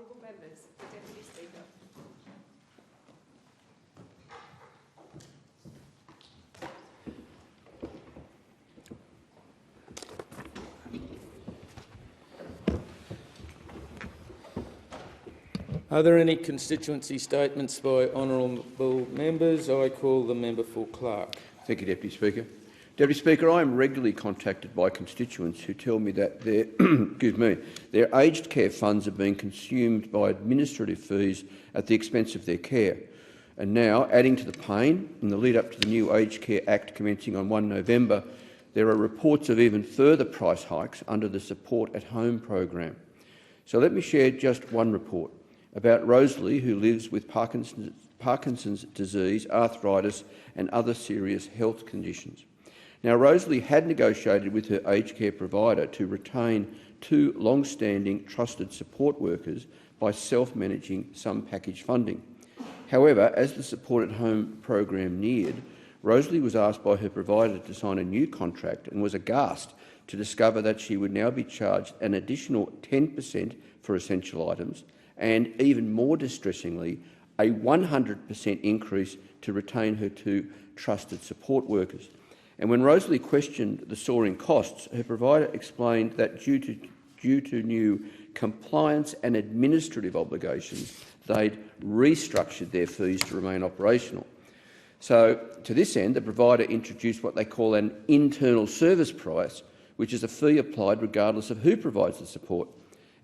Honourable members, the Deputy Speaker. Are there any constituency statements by honourable members? I call the member for Clark. Thank you, Deputy Speaker. Deputy Speaker, I am regularly contacted by constituents who tell me that their aged care funds are being consumed by administrative fees at the expense of their care. And now, adding to the pain, in the lead-up to the new Aged Care Act commencing on 1 November, there are reports of even further price hikes under the Support at Home program. So let me share just one report about Rosalie, who lives with Parkinson's disease, arthritis and other serious health conditions. Now, Rosalie had negotiated with her aged care provider to retain 2 long-standing trusted support workers by self-managing some package funding. However, as the Support at Home program neared, Rosalie was asked by her provider to sign a new contract and was aghast to discover that she would now be charged an additional 10% for essential items and, even more distressingly, a 100% increase to retain her 2 trusted support workers. And when Rosalie questioned the soaring costs, her provider explained that due to new compliance and administrative obligations, they'd restructured their fees to remain operational. So, to this end, the provider introduced what they call an internal service price, which is a fee applied regardless of who provides the support.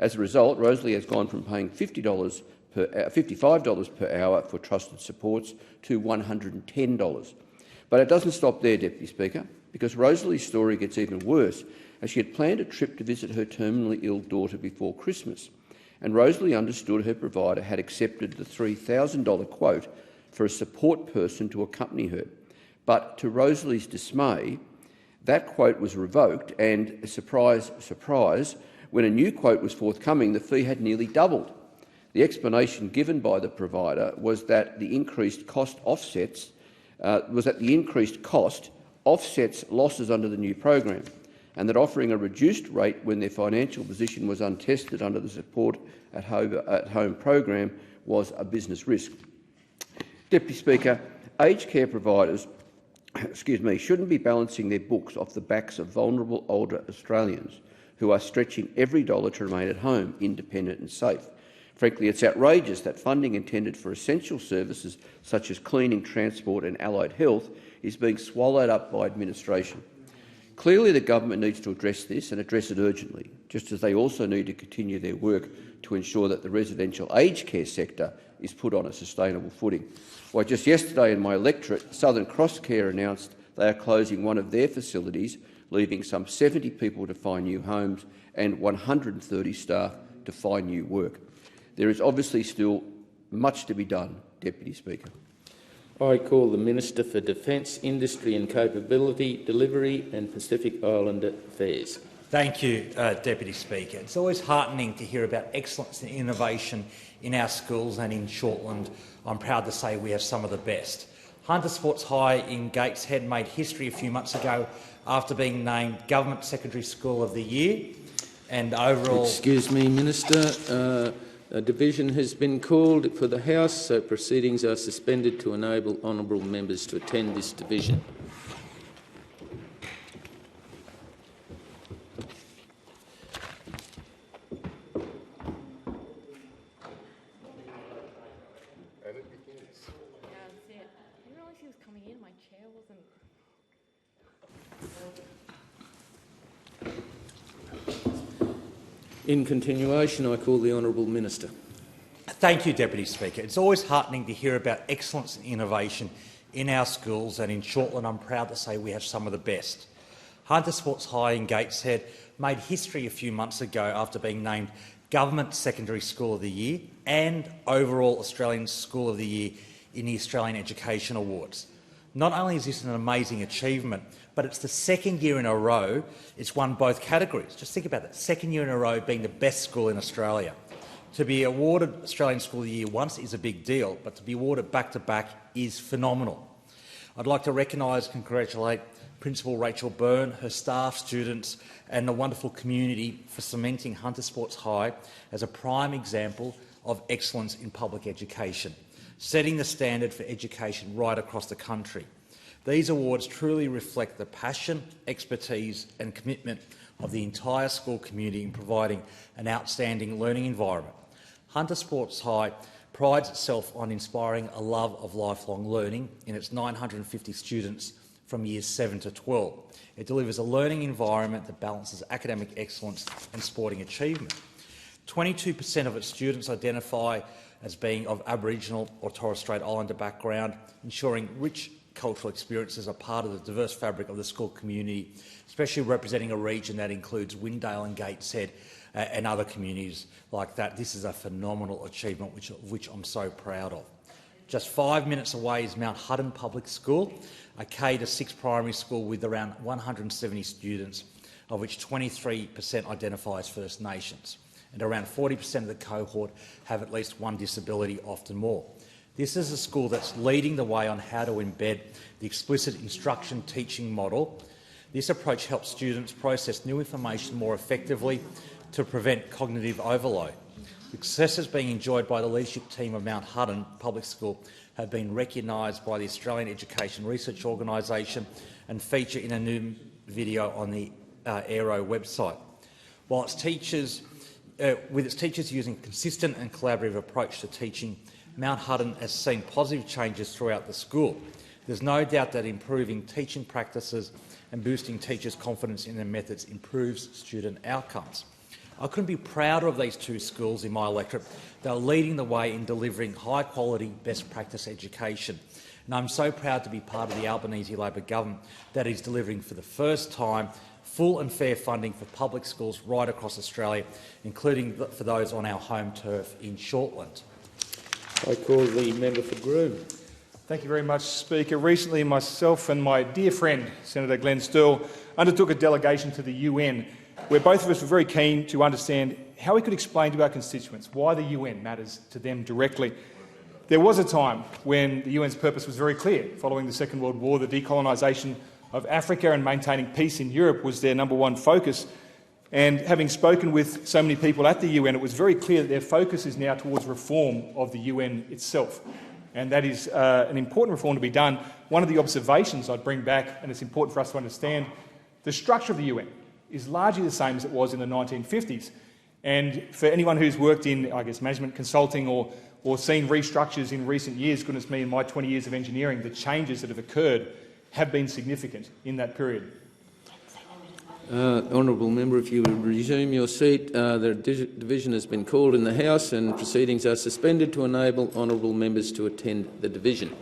As a result, Rosalie has gone from paying $55 per hour for trusted supports to $110. But it doesn't stop there, Deputy Speaker, because Rosalie's story gets even worse, as she had planned a trip to visit her terminally ill daughter before Christmas. And Rosalie understood her provider had accepted the $3,000 quote for a support person to accompany her. But to Rosalie's dismay, that quote was revoked and, surprise, surprise, when a new quote was forthcoming, the fee had nearly doubled. The explanation given by the provider was that the increased cost offsets losses under the new program, and that offering a reduced rate when their financial position was untested under the Support at Home program was a business risk. Deputy Speaker, aged care providers shouldn't be balancing their books off the backs of vulnerable older Australians who are stretching every dollar to remain at home, independent and safe. Frankly, it's outrageous that funding intended for essential services such as cleaning, transport and allied health is being swallowed up by administration. Clearly, the government needs to address this and address it urgently, just as they also need to continue their work to ensure that the residential aged care sector is put on a sustainable footing. Why, just yesterday in my electorate, Southern Cross Care announced they are closing one of their facilities, leaving some 70 people to find new homes and 130 staff to find new work. There is obviously still much to be done, Deputy Speaker. I call the Minister for Defence, Industry and Capability Delivery and Pacific Island Affairs. Thank you, Deputy Speaker. It's always heartening to hear about excellence and innovation in our schools, and in Shortland, I'm proud to say we have some of the best. Hunter Sports High in Gateshead made history a few months ago after being named Government Secondary School of the Year, and overall— Excuse me, Minister. A division has been called for the House, so proceedings are suspended to enable honourable members to attend this division. In continuation, I call the Honourable Minister. Thank you, Deputy Speaker. It's always heartening to hear about excellence and innovation in our schools, and in Shortland I'm proud to say we have some of the best. Hunter Sports High in Gateshead made history a few months ago after being named Government Secondary School of the Year and overall Australian School of the Year in the Australian Education Awards. Not only is this an amazing achievement, but it's the second year in a row it's won both categories. Just think about that, second year in a row being the best school in Australia. To be awarded Australian School of the Year once is a big deal, but to be awarded back-to-back is phenomenal. I'd like to recognise and congratulate Principal Rachel Byrne, her staff, students and the wonderful community for cementing Hunter Sports High as a prime example of excellence in public education, setting the standard for education right across the country. These awards truly reflect the passion, expertise and commitment of the entire school community in providing an outstanding learning environment. Hunter Sports High prides itself on inspiring a love of lifelong learning in its 950 students from years 7 to 12. It delivers a learning environment that balances academic excellence and sporting achievement. 22% of its students identify as being of Aboriginal or Torres Strait Islander background, ensuring rich cultural experiences are part of the diverse fabric of the school community, especially representing a region that includes Windale and Gateshead and other communities like that. This is a phenomenal achievement which I'm so proud of. Just 5 minutes away is Mount Hutton Public School, a K to 6 primary school with around 170 students, of which 23% identify as First Nations, and around 40% of the cohort have at least one disability, often more. This is a school that's leading the way on how to embed the explicit instruction teaching model. This approach helps students process new information more effectively to prevent cognitive overload. Successes being enjoyed by the leadership team of Mount Hutton Public School have been recognised by the Australian Education Research Organisation and feature in a new video on the Aero website. While its teachers, with its teachers using a consistent and collaborative approach to teaching, Mount Hutton has seen positive changes throughout the school. There's no doubt that improving teaching practices and boosting teachers' confidence in their methods improves student outcomes. I couldn't be prouder of these two schools in my electorate. They're leading the way in delivering high-quality, best-practice education. And I'm so proud to be part of the Albanese Labor government that is delivering for the first time full and fair funding for public schools right across Australia, including for those on our home turf in Shortland. I call the member for Groom. Thank you very much, Speaker. Recently, myself and my dear friend, Senator Glenn Sterle, undertook a delegation to the UN, where both of us were very keen to understand how we could explain to our constituents why the UN matters to them directly. There was a time when the UN's purpose was very clear. Following the Second World War, the decolonisation of Africa and maintaining peace in Europe was their #1 focus. And having spoken with so many people at the UN, it was very clear that their focus is now towards reform of the UN itself. And that is an important reform to be done. One of the observations I'd bring back, and it's important for us to understand, the structure of the UN is largely the same as it was in the 1950s. And for anyone who's worked in, I guess, management consulting or seen restructures in recent years, goodness me, in my 20 years of engineering, the changes that have occurred have been significant in that period. Honourable Member, if you would resume your seat. The division has been called in the House and proceedings are suspended to enable honourable members to attend the division.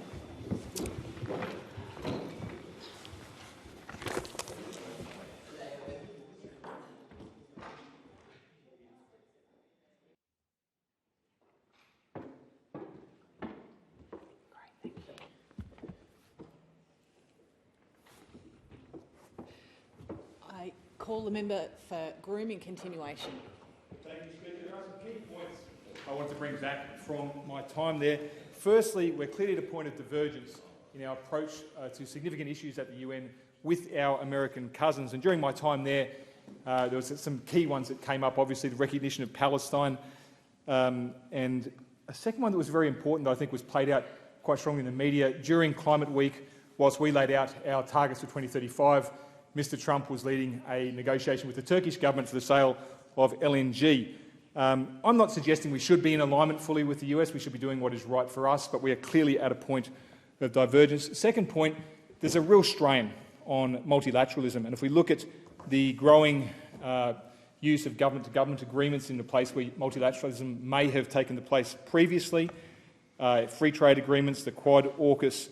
I call the member for Groom in continuation. Thank you, Speaker. There are some key points I want to bring back from my time there. Firstly, we're clearly at a point of divergence in our approach to significant issues at the UN with our American cousins. And during my time there was some key ones that came up, obviously the recognition of Palestine. And a second one that was very important that I think was played out quite strongly in the media. During Climate Week, whilst we laid out our targets for 2035, Mr Trump was leading a negotiation with the Turkish government for the sale of LNG. I'm not suggesting we should be in alignment fully with the US. We should be doing what is right for us, but we are clearly at a point of divergence. Second point, there's a real strain on multilateralism. And if we look at the growing use of government-to-government agreements in a place where multilateralism may have taken the place previously, free trade agreements, the Quad, AUKUS,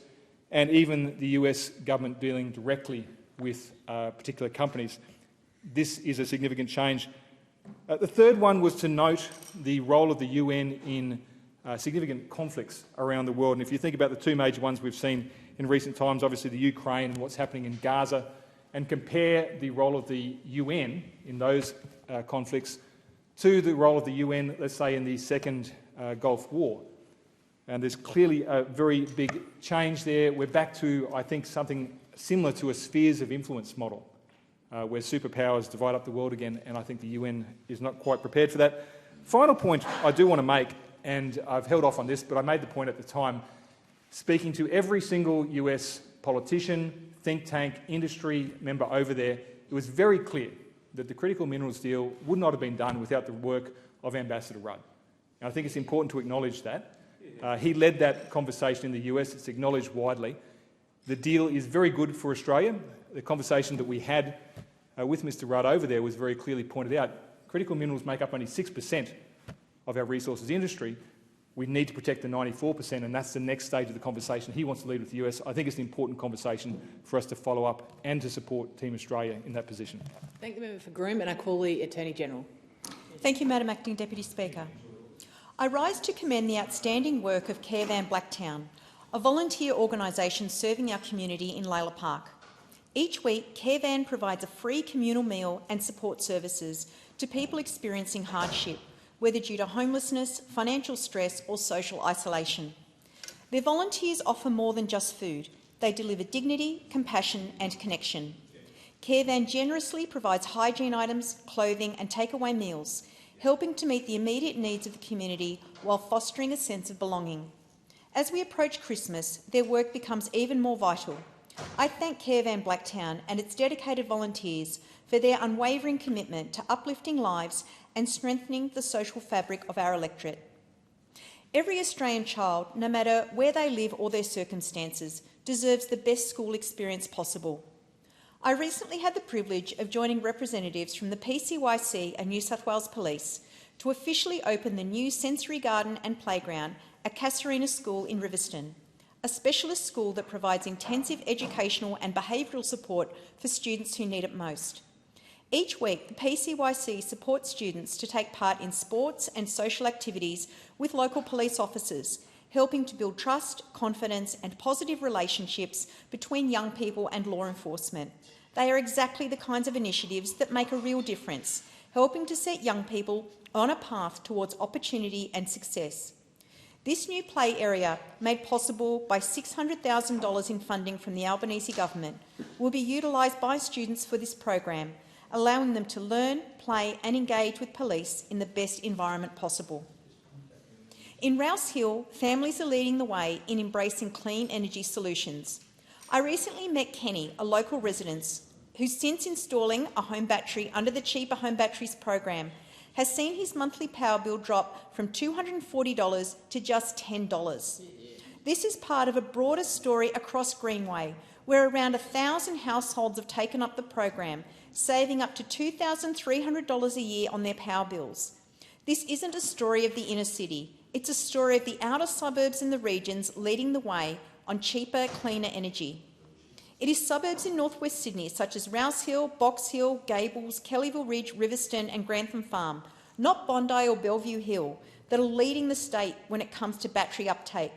and even the US government dealing directly with particular companies. This is a significant change. The third one was to note the role of the UN in significant conflicts around the world. And if you think about the two major ones we've seen in recent times, obviously the Ukraine and what's happening in Gaza, and compare the role of the UN in those conflicts to the role of the UN, let's say, in the Second Gulf War. And there's clearly a very big change there. We're back to, I think, something similar to a spheres of influence model, where superpowers divide up the world again, and I think the UN is not quite prepared for that. Final point I do want to make, and I've held off on this, but I made the point at the time, speaking to every single US politician, think tank, industry member over there, it was very clear that the critical minerals deal would not have been done without the work of Ambassador Rudd. And I think it's important to acknowledge that. He led that conversation in the US. It's acknowledged widely. The deal is very good for Australia. The conversation that we had with Mr Rudd over there was very clearly pointed out. Critical minerals make up only 6% of our resources industry. We need to protect the 94%, and that's the next stage of the conversation he wants to lead with the US. I think it's an important conversation for us to follow up and to support Team Australia in that position. Thank the member for Groom, and I call the Attorney-General. Thank you, Madam Acting Deputy Speaker. I rise to commend the outstanding work of Carevan Blacktown, a volunteer organisation serving our community in Layla Park. Each week, Carevan provides a free communal meal and support services to people experiencing hardship, whether due to homelessness, financial stress or social isolation. Their volunteers offer more than just food. They deliver dignity, compassion and connection. Carevan generously provides hygiene items, clothing and takeaway meals, helping to meet the immediate needs of the community while fostering a sense of belonging. As we approach Christmas, their work becomes even more vital. I thank Carevan Blacktown and its dedicated volunteers for their unwavering commitment to uplifting lives and strengthening the social fabric of our electorate. Every Australian child, no matter where they live or their circumstances, deserves the best school experience possible. I recently had the privilege of joining representatives from the PCYC and New South Wales Police to officially open the new sensory garden and playground at Casuarina School in Riverstone, a specialist school that provides intensive educational and behavioural support for students who need it most. Each week, the PCYC supports students to take part in sports and social activities with local police officers, helping to build trust, confidence and positive relationships between young people and law enforcement. They are exactly the kinds of initiatives that make a real difference, helping to set young people on a path towards opportunity and success. This new play area, made possible by $600,000 in funding from the Albanese government, will be utilised by students for this program, allowing them to learn, play and engage with police in the best environment possible. In Rouse Hill, families are leading the way in embracing clean energy solutions. I recently met Kenny, a local resident, who since installing a home battery under the Cheaper Home Batteries program has seen his monthly power bill drop from $240 to just $10. This is part of a broader story across Greenway, where around 1,000 households have taken up the program, saving up to $2,300 a year on their power bills. This isn't a story of the inner city, it's a story of the outer suburbs and the regions leading the way on cheaper, cleaner energy. It is suburbs in northwest Sydney, such as Rouse Hill, Box Hill, Gables, Kellyville Ridge, Riverstone and Grantham Farm, not Bondi or Bellevue Hill, that are leading the state when it comes to battery uptake.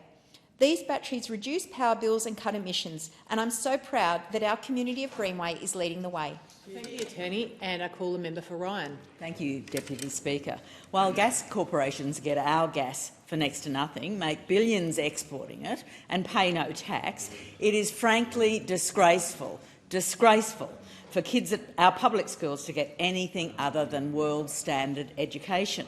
These batteries reduce power bills and cut emissions, and I'm so proud that our community of Greenway is leading the way. Thank you, Attorney, and I call the member for Ryan. Thank you, Deputy Speaker. While gas corporations get our gas for next to nothing, make billions exporting it and pay no tax, it is frankly disgraceful for kids at our public schools to get anything other than world standard education.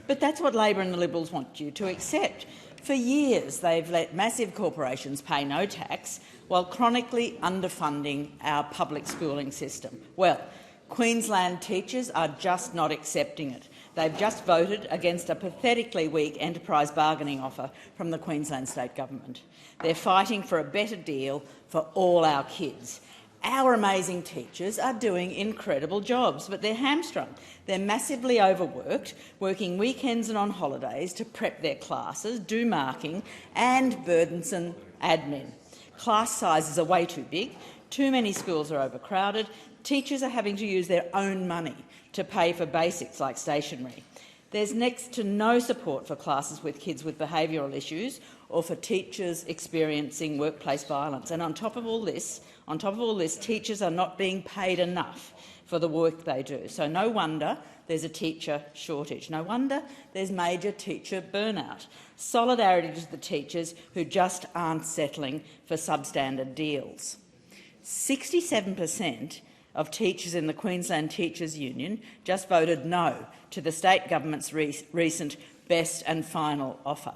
But that's what Labor and the Liberals want you to accept. For years, they've let massive corporations pay no tax while chronically underfunding our public schooling system. Well, Queensland teachers are just not accepting it. They've just voted against a pathetically weak enterprise bargaining offer from the Queensland State Government. They're fighting for a better deal for all our kids. Our amazing teachers are doing incredible jobs, but they're hamstrung. They're massively overworked, working weekends and on holidays to prep their classes, do marking and burdensome admin. Class sizes are way too big, too many schools are overcrowded, teachers are having to use their own money to pay for basics like stationery. There's next to no support for classes with kids with behavioural issues or for teachers experiencing workplace violence. And on top of all this, teachers are not being paid enough for the work they do. So no wonder there's a teacher shortage. No wonder there's major teacher burnout. Solidarity to the teachers who just aren't settling for substandard deals. 67% of teachers in the Queensland Teachers Union just voted no to the state government's recent best and final offer.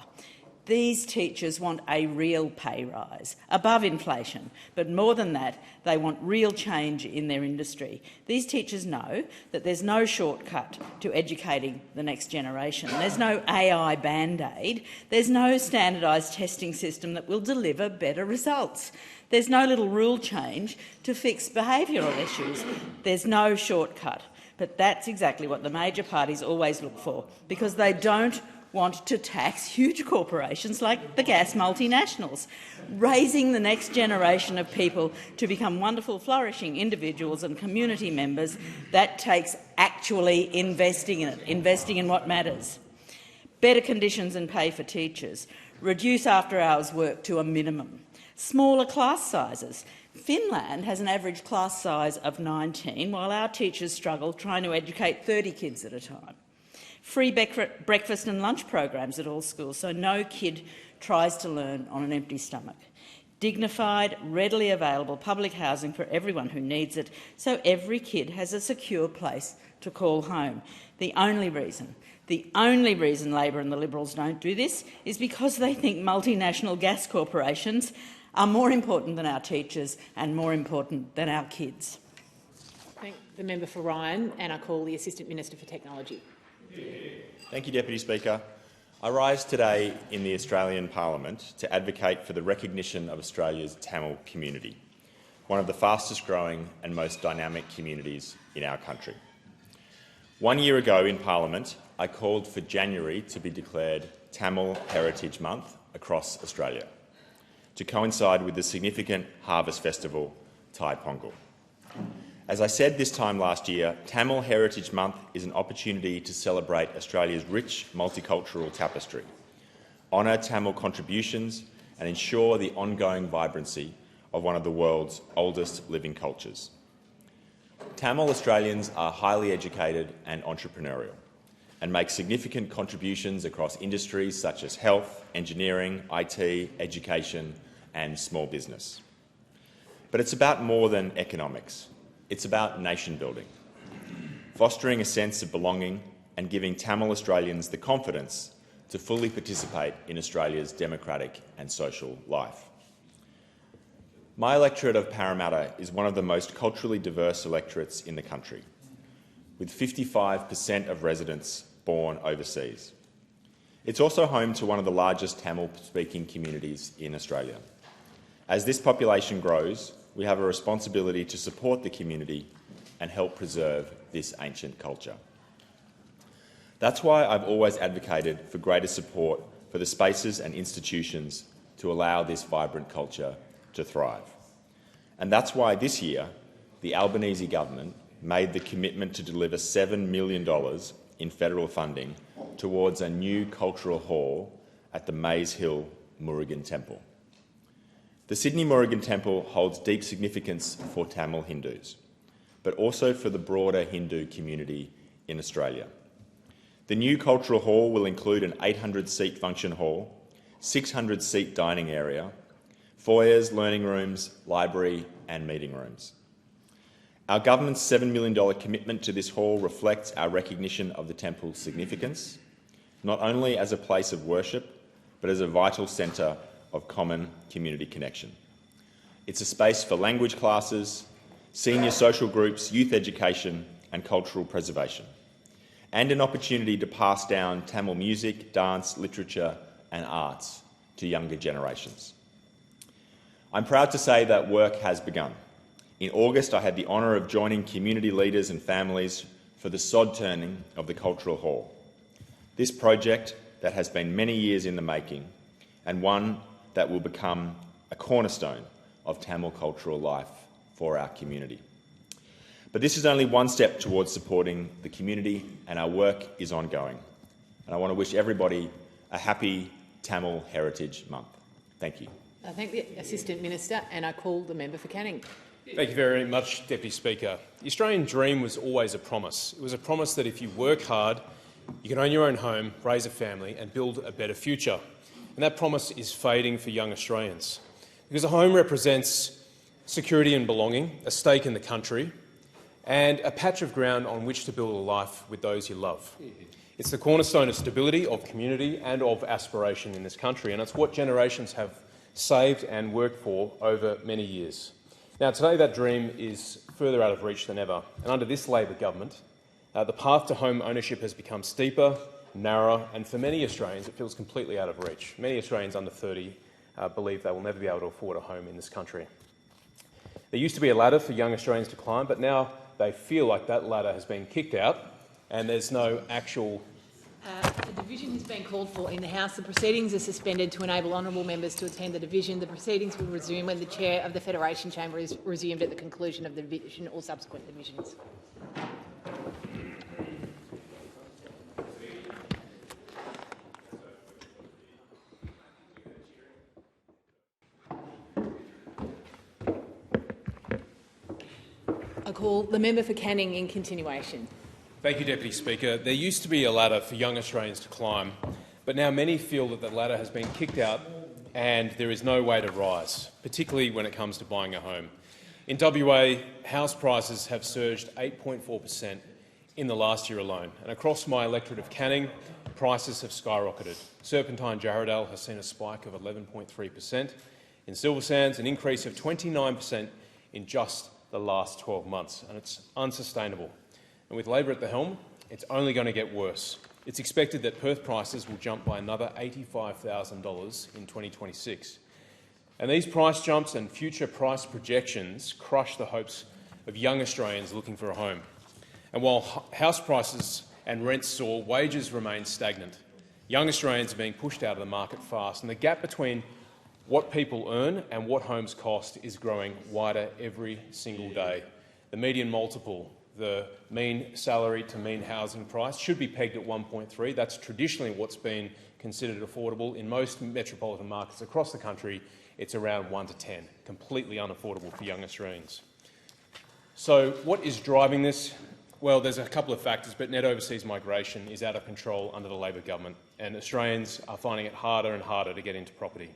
These teachers want a real pay rise, above inflation, but more than that, they want real change in their industry. These teachers know that there's no shortcut to educating the next generation. There's no AI band-aid. There's no standardised testing system that will deliver better results. There's no little rule change to fix behavioural issues. There's no shortcut. But that's exactly what the major parties always look for, because they don't want to tax huge corporations like the gas multinationals. Raising the next generation of people to become wonderful, flourishing individuals and community members, that takes actually investing in it, investing in what matters. Better conditions and pay for teachers. Reduce after-hours work to a minimum. Smaller class sizes. Finland has an average class size of 19, while our teachers struggle trying to educate 30 kids at a time. Free breakfast and lunch programs at all schools, so no kid tries to learn on an empty stomach. Dignified, readily available public housing for everyone who needs it, so every kid has a secure place to call home. The only reason Labor and the Liberals don't do this is because they think multinational gas corporations are more important than our teachers and more important than our kids. Thank the member for Ryan, and I call the Assistant Minister for Technology. Thank you, Deputy Speaker. I rise today in the Australian Parliament to advocate for the recognition of Australia's Tamil community, one of the fastest growing and most dynamic communities in our country. 1 year ago in Parliament, I called for January to be declared Tamil Heritage Month across Australia, to coincide with the significant harvest festival, Thai Pongal. As I said this time last year, Tamil Heritage Month is an opportunity to celebrate Australia's rich multicultural tapestry, honour Tamil contributions and ensure the ongoing vibrancy of one of the world's oldest living cultures. Tamil Australians are highly educated and entrepreneurial and make significant contributions across industries such as health, engineering, IT, education and small business. But it's about more than economics. It's about nation building, fostering a sense of belonging and giving Tamil Australians the confidence to fully participate in Australia's democratic and social life. My electorate of Parramatta is one of the most culturally diverse electorates in the country, with 55% of residents born overseas. It's also home to one of the largest Tamil-speaking communities in Australia. As this population grows, we have a responsibility to support the community and help preserve this ancient culture. That's why I've always advocated for greater support for the spaces and institutions to allow this vibrant culture to thrive. And that's why this year the Albanese government made the commitment to deliver $7 million in federal funding towards a new cultural hall at the Maze Hill Murugan Temple. The Sydney Murugan Temple holds deep significance for Tamil Hindus, but also for the broader Hindu community in Australia. The new cultural hall will include an 800-seat function hall, 600-seat dining area, foyers, learning rooms, library and meeting rooms. Our government's $7 million commitment to this hall reflects our recognition of the temple's significance, not only as a place of worship, but as a vital centre of common community connection. It's a space for language classes, senior social groups, youth education and cultural preservation, and an opportunity to pass down Tamil music, dance, literature and arts to younger generations. I'm proud to say that work has begun. In August, I had the honour of joining community leaders and families for the sod turning of the Cultural Hall. This project that has been many years in the making and one that will become a cornerstone of Tamil cultural life for our community. But this is only one step towards supporting the community and our work is ongoing. And I want to wish everybody a happy Tamil Heritage Month. Thank you. I thank the Assistant Minister and I call the member for Canning. Thank you very much, Deputy Speaker. The Australian dream was always a promise. It was a promise that if you work hard, you can own your own home, raise a family and build a better future. And that promise is fading for young Australians because a home represents security and belonging, a stake in the country, and a patch of ground on which to build a life with those you love. It's the cornerstone of stability, of community and of aspiration in this country, and it's what generations have saved and worked for over many years. Now, today that dream is further out of reach than ever, and under this Labor government, the path to home ownership has become steeper, narrower, and for many Australians it feels completely out of reach. Many Australians under 30 believe they will never be able to afford a home in this country. There used to be a ladder for young Australians to climb, but now they feel like that ladder has been kicked out and there's no actual... A division has been called for in the House. The proceedings are suspended to enable honourable members to attend the division. The proceedings will resume when the Chair of the Federation Chamber is resumed at the conclusion of the division or subsequent divisions. I call the member for Canning in continuation. Thank you, Deputy Speaker. There used to be a ladder for young Australians to climb, but now many feel that the ladder has been kicked out and there is no way to rise, particularly when it comes to buying a home. In WA, house prices have surged 8.4% in the last year alone, and across my electorate of Canning, prices have skyrocketed. Serpentine Jarrahdale has seen a spike of 11.3%. In Silver Sands, an increase of 29% in just the last 12 months, and it's unsustainable. And with Labor at the helm, it's only going to get worse. It's expected that Perth prices will jump by another $85,000 in 2026. And these price jumps and future price projections crush the hopes of young Australians looking for a home. And while house prices and rents soar, wages remain stagnant. Young Australians are being pushed out of the market fast, and the gap between what people earn and what homes cost is growing wider every single day. The median multiple, the mean salary to mean housing price, should be pegged at 1.3. That's traditionally what's been considered affordable. In most metropolitan markets across the country, it's around 1 to 10, completely unaffordable for young Australians. So what is driving this? Well, there's a couple of factors, but net overseas migration is out of control under the Labor government, and Australians are finding it harder and harder to get into property.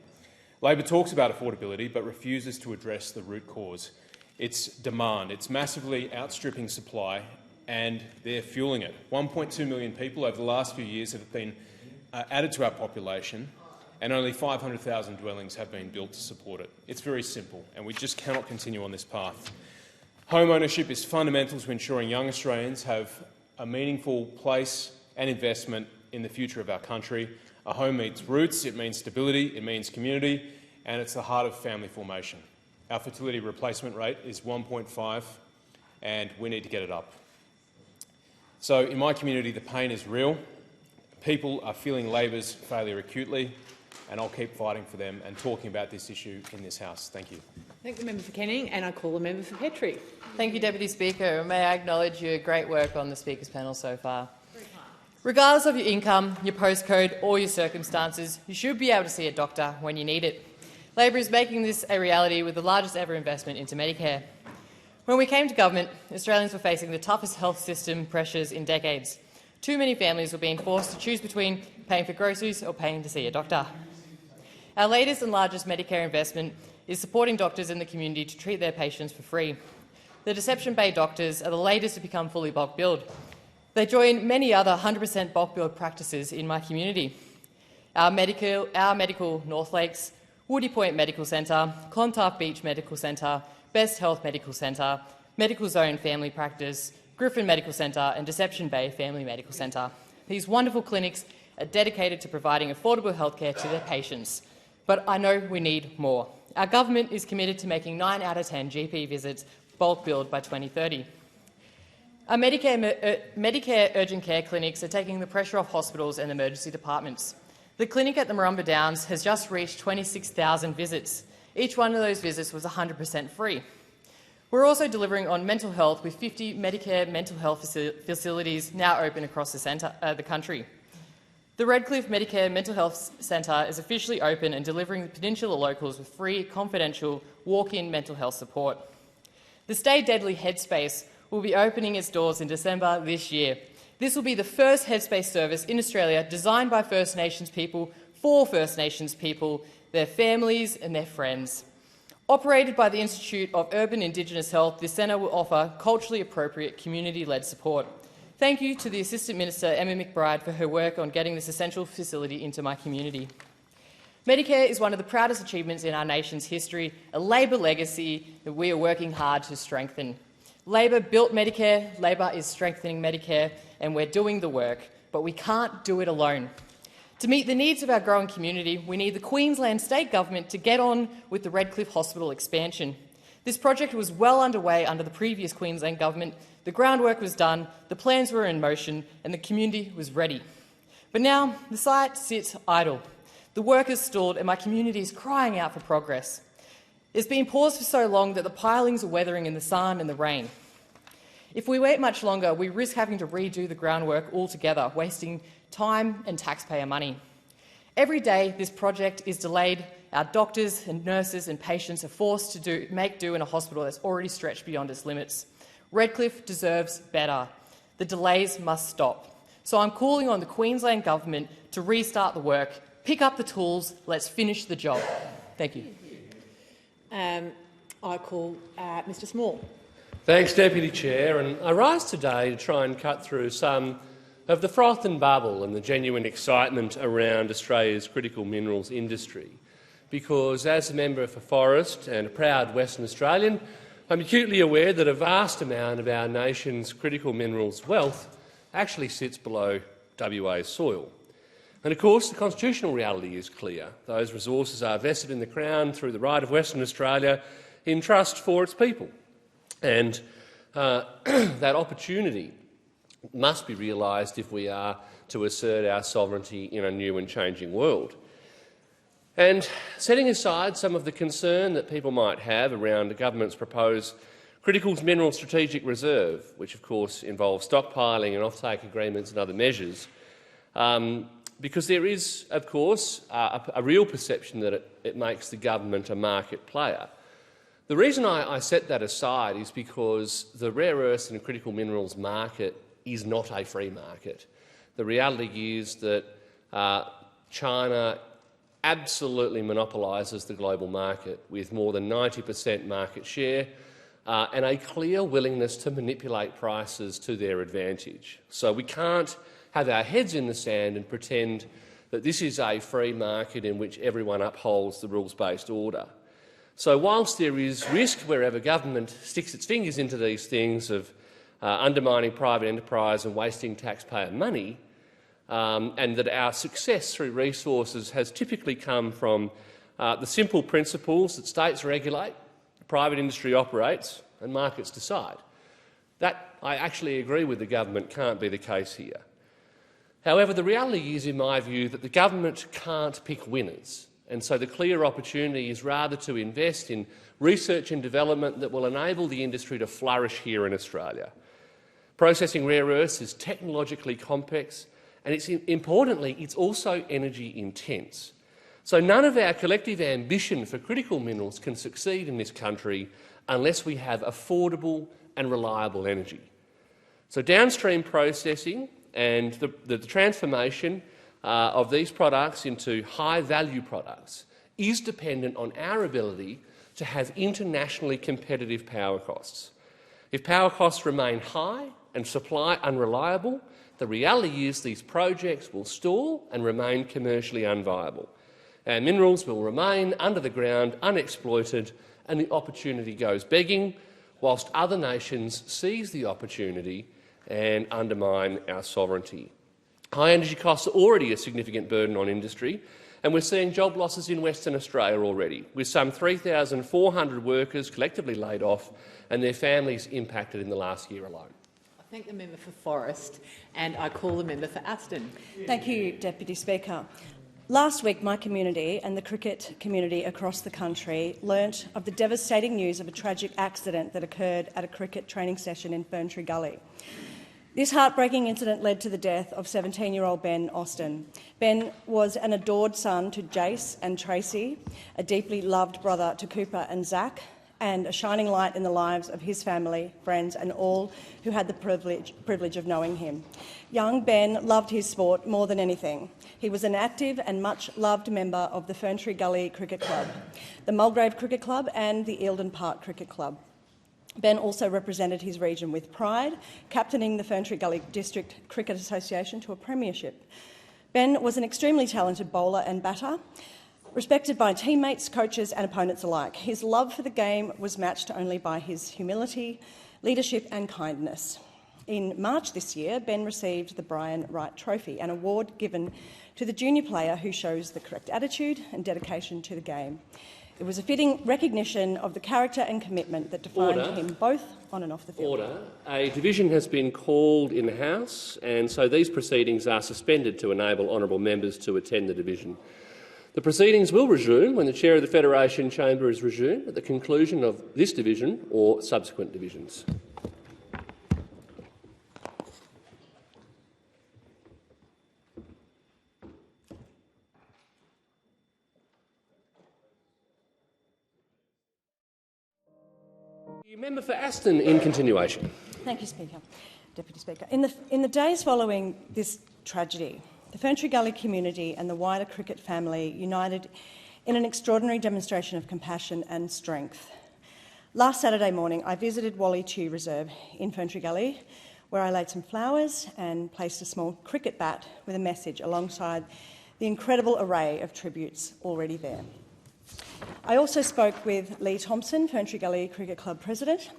Labor talks about affordability but refuses to address the root cause. It's demand. It's massively outstripping supply, and they're fueling it. 1.2 million people over the last few years have been added to our population, and only 500,000 dwellings have been built to support it. It's very simple, and we just cannot continue on this path. Home ownership is fundamental to ensuring young Australians have a meaningful place and investment in the future of our country. A home means roots, it means stability, it means community, and it's the heart of family formation. Our fertility replacement rate is 1.5, and we need to get it up. So in my community, the pain is real. People are feeling Labor's failure acutely, and I'll keep fighting for them and talking about this issue in this House. Thank you. Thank the member for Canning, and I call the member for Petrie. Thank you, Deputy Speaker. May I acknowledge your great work on the Speaker's panel so far. Regardless of your income, your postcode or your circumstances, you should be able to see a doctor when you need it. Labor is making this a reality with the largest ever investment into Medicare. When we came to government, Australians were facing the toughest health system pressures in decades. Too many families were being forced to choose between paying for groceries or paying to see a doctor. Our latest and largest Medicare investment is supporting doctors in the community to treat their patients for free. The Deception Bay doctors are the latest to become fully bulk billed. They join many other 100% bulk billed practices in my community. Our medical North Lakes, Woody Point Medical Centre, Clontarf Beach Medical Centre, Best Health Medical Centre, Medical Zone Family Practice, Griffin Medical Centre and Deception Bay Family Medical Centre. These wonderful clinics are dedicated to providing affordable healthcare to their patients. But I know we need more. Our government is committed to making 9 out of 10 GP visits bulk billed by 2030. Our Medicare urgent care clinics are taking the pressure off hospitals and emergency departments. The clinic at the Marumba Downs has just reached 26,000 visits. Each one of those visits was 100% free. We're also delivering on mental health with 50 Medicare mental health facilities now open across the country. The Redcliffe Medicare Mental Health Centre is officially open and delivering the Peninsula locals with free, confidential, walk-in mental health support. The Stay Deadly Headspace will be opening its doors in December this year. This will be the first Headspace service in Australia designed by First Nations people for First Nations people, their families and their friends. Operated by the Institute of Urban Indigenous Health, this centre will offer culturally appropriate, community-led support. Thank you to the Assistant Minister, Emma McBride, for her work on getting this essential facility into my community. Medicare is one of the proudest achievements in our nation's history, a Labor legacy that we are working hard to strengthen. Labor built Medicare, Labor is strengthening Medicare, and we're doing the work, but we can't do it alone. To meet the needs of our growing community, we need the Queensland State Government to get on with the Redcliffe Hospital expansion. This project was well underway under the previous Queensland Government. The groundwork was done, the plans were in motion, and the community was ready. But now the site sits idle. The work is stalled and my community is crying out for progress. It's been paused for so long that the pilings are weathering in the sun and the rain. If we wait much longer, we risk having to redo the groundwork altogether, wasting time and taxpayer money. Every day this project is delayed, our doctors and nurses and patients are forced to make do in a hospital that's already stretched beyond its limits. Redcliffe deserves better. The delays must stop. So I'm calling on the Queensland Government to restart the work, pick up the tools, let's finish the job. Thank you. I call Mr Small. Thanks, Deputy Chair. And I rise today to try and cut through some of the froth and bubble and the genuine excitement around Australia's critical minerals industry. Because as a member for Forest and a proud Western Australian, I'm acutely aware that a vast amount of our nation's critical minerals wealth actually sits below WA's soil. And of course, the constitutional reality is clear. Those resources are vested in the Crown through the right of Western Australia in trust for its people. And that opportunity must be realised if we are to assert our sovereignty in a new and changing world. And setting aside some of the concern that people might have around the government's proposed critical mineral strategic reserve, which of course involves stockpiling and offtake agreements and other measures, because there is, of course, a real perception that it makes the government a market player. The reason I set that aside is because the rare earths and critical minerals market is not a free market. The reality is that China absolutely monopolises the global market with more than 90% market share and a clear willingness to manipulate prices to their advantage. So we can't have our heads in the sand and pretend that this is a free market in which everyone upholds the rules-based order. So whilst there is risk wherever government sticks its fingers into these things of undermining private enterprise and wasting taxpayer money, and that our success through resources has typically come from the simple principles that states regulate, private industry operates and markets decide. That, I actually agree with the government, can't be the case here. However, the reality is, in my view, that the government can't pick winners, and so the clear opportunity is rather to invest in research and development that will enable the industry to flourish here in Australia. Processing rare earths is technologically complex, and importantly, it's also energy intense. So none of our collective ambition for critical minerals can succeed in this country unless we have affordable and reliable energy. So downstream processing and the transformation of these products into high-value products is dependent on our ability to have internationally competitive power costs. If power costs remain high and supply unreliable, the reality is these projects will stall and remain commercially unviable. Our minerals will remain under the ground, unexploited, and the opportunity goes begging, whilst other nations seize the opportunity and undermine our sovereignty. High energy costs are already a significant burden on industry, and we're seeing job losses in Western Australia already, with some 3,400 workers collectively laid off and their families impacted in the last year alone. I thank the member for Forest and I call the member for Aston. Thank you, Deputy Speaker. Last week, my community and the cricket community across the country learnt of the devastating news of a tragic accident that occurred at a cricket training session in Ferntree Gully. This heartbreaking incident led to the death of 17-year-old Ben Austin. Ben was an adored son to Jace and Tracy, a deeply loved brother to Cooper and Zach, and a shining light in the lives of his family, friends and all who had the privilege of knowing him. Young Ben loved his sport more than anything. He was an active and much-loved member of the Ferntree Gully Cricket Club, the Mulgrave Cricket Club and the Eildon Park Cricket Club. Ben also represented his region with pride, captaining the Ferntree Gully District Cricket Association to a premiership. Ben was an extremely talented bowler and batter, respected by teammates, coaches and opponents alike. His love for the game was matched only by his humility, leadership and kindness. In March this year, Ben received the Brian Wright Trophy, an award given to the junior player who shows the correct attitude and dedication to the game. It was a fitting recognition of the character and commitment that defined him both on and off the field. Order. A division has been called in the House, and so these proceedings are suspended to enable honourable members to attend the division. The proceedings will resume when the Chair of the Federation Chamber is resumed at the conclusion of this division or subsequent divisions. The member for Aston in continuation. Thank you, Speaker. Deputy Speaker. In the days following this tragedy, the Ferntree Gully community and the wider cricket family united in an extraordinary demonstration of compassion and strength. Last Saturday morning, I visited Wally Chew Reserve in Ferntree Gully, where I laid some flowers and placed a small cricket bat with a message alongside the incredible array of tributes already there. I also spoke with Lee Thompson, Ferntree Gully Cricket Club President,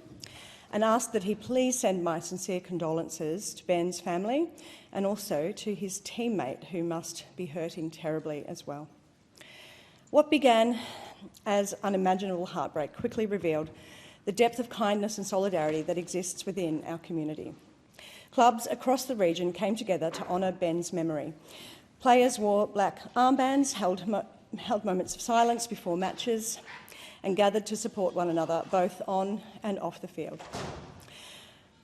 and asked that he please send my sincere condolences to Ben's family and also to his teammate, who must be hurting terribly as well. What began as unimaginable heartbreak quickly revealed the depth of kindness and solidarity that exists within our community. Clubs across the region came together to honour Ben's memory. Players wore black armbands, held moments of silence before matches and gathered to support one another both on and off the field.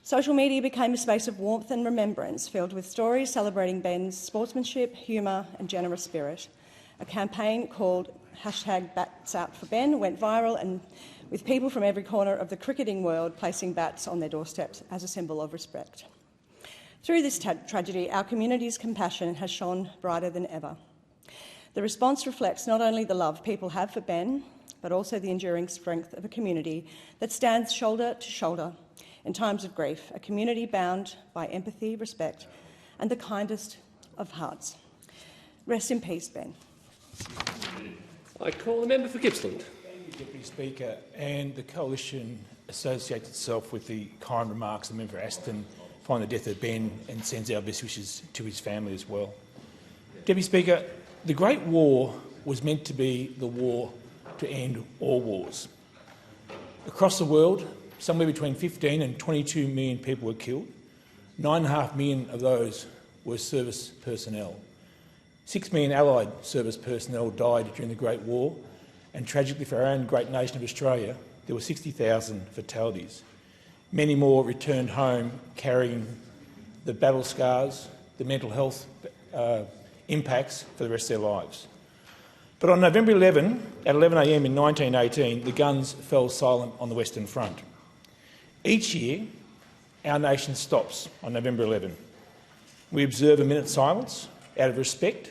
Social media became a space of warmth and remembrance, filled with stories celebrating Ben's sportsmanship, humour and generous spirit. A campaign called #BatsOutForBen went viral, and with people from every corner of the cricketing world placing bats on their doorsteps as a symbol of respect. Through this tragedy, our community's compassion has shone brighter than ever. The response reflects not only the love people have for Ben, but also the enduring strength of a community that stands shoulder to shoulder in times of grief, a community bound by empathy, respect and the kindest of hearts. Rest in peace, Ben. I call the member for Gippsland. Thank you, Deputy Speaker. And the Coalition associates itself with the kind remarks of the member for Aston following the death of Ben and sends our best wishes to his family as well. Deputy Speaker, the Great War was meant to be the war to end all wars. Across the world, somewhere between 15 and 22 million people were killed. 9.5 million of those were service personnel. 6 million Allied service personnel died during the Great War, and tragically for our own great nation of Australia, there were 60,000 fatalities. Many more returned home carrying the battle scars, the mental health impacts for the rest of their lives. But on November 11, at 11 a.m. in 1918, the guns fell silent on the Western Front. Each year, our nation stops on November 11. We observe a minute's silence out of respect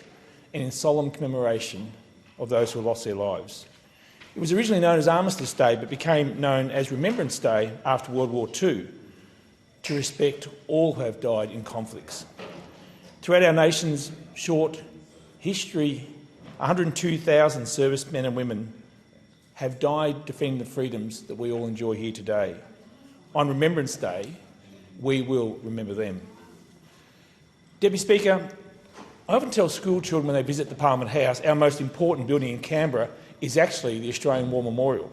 and in solemn commemoration of those who lost their lives. It was originally known as Armistice Day, but became known as Remembrance Day after World War II, to respect all who have died in conflicts. Throughout our nation's short history, 102,000 servicemen and women have died defending the freedoms that we all enjoy here today. On Remembrance Day, we will remember them. Deputy Speaker, I often tell school children when they visit the Parliament House, our most important building in Canberra is actually the Australian War Memorial.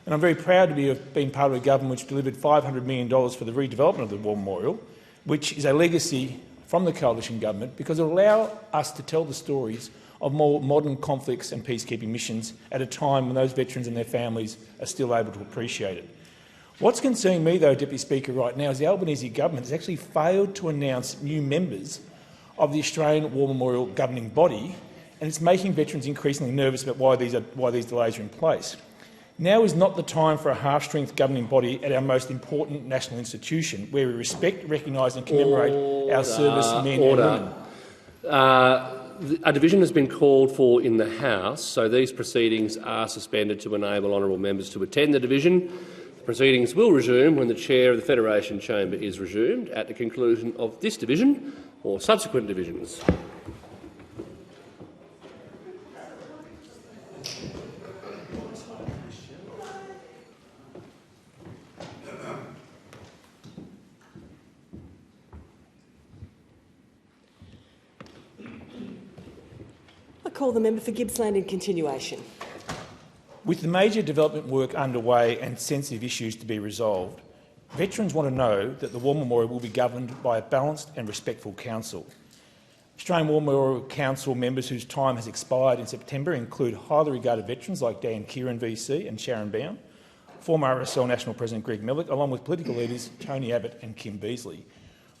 And I'm very proud to have been part of a government which delivered $500 million for the redevelopment of the War Memorial, which is a legacy from the coalition government because it will allow us to tell the stories of more modern conflicts and peacekeeping missions at a time when those veterans and their families are still able to appreciate it. What's concerning me, though, Deputy Speaker, right now is the Albanese government has actually failed to announce new members of the Australian War Memorial governing body, and it's making veterans increasingly nervous about why these delays are in place. Now is not the time for a half-strength governing body at our most important national institution, where we respect, recognise and commemorate our servicemen and women. A division has been called for in the House, so these proceedings are suspended to enable honourable members to attend the division. The proceedings will resume when the chair of the Federation Chamber is resumed at the conclusion of this division or subsequent divisions. I call the member for Gippsland in continuation. With the major development work underway and sensitive issues to be resolved, veterans want to know that the War Memorial will be governed by a balanced and respectful council. Australian War Memorial Council members whose time has expired in September include highly regarded veterans like Dan Kieran VC and Sharon Bown, former RSL National President Greg Mellick, along with political leaders Tony Abbott and Kim Beazley.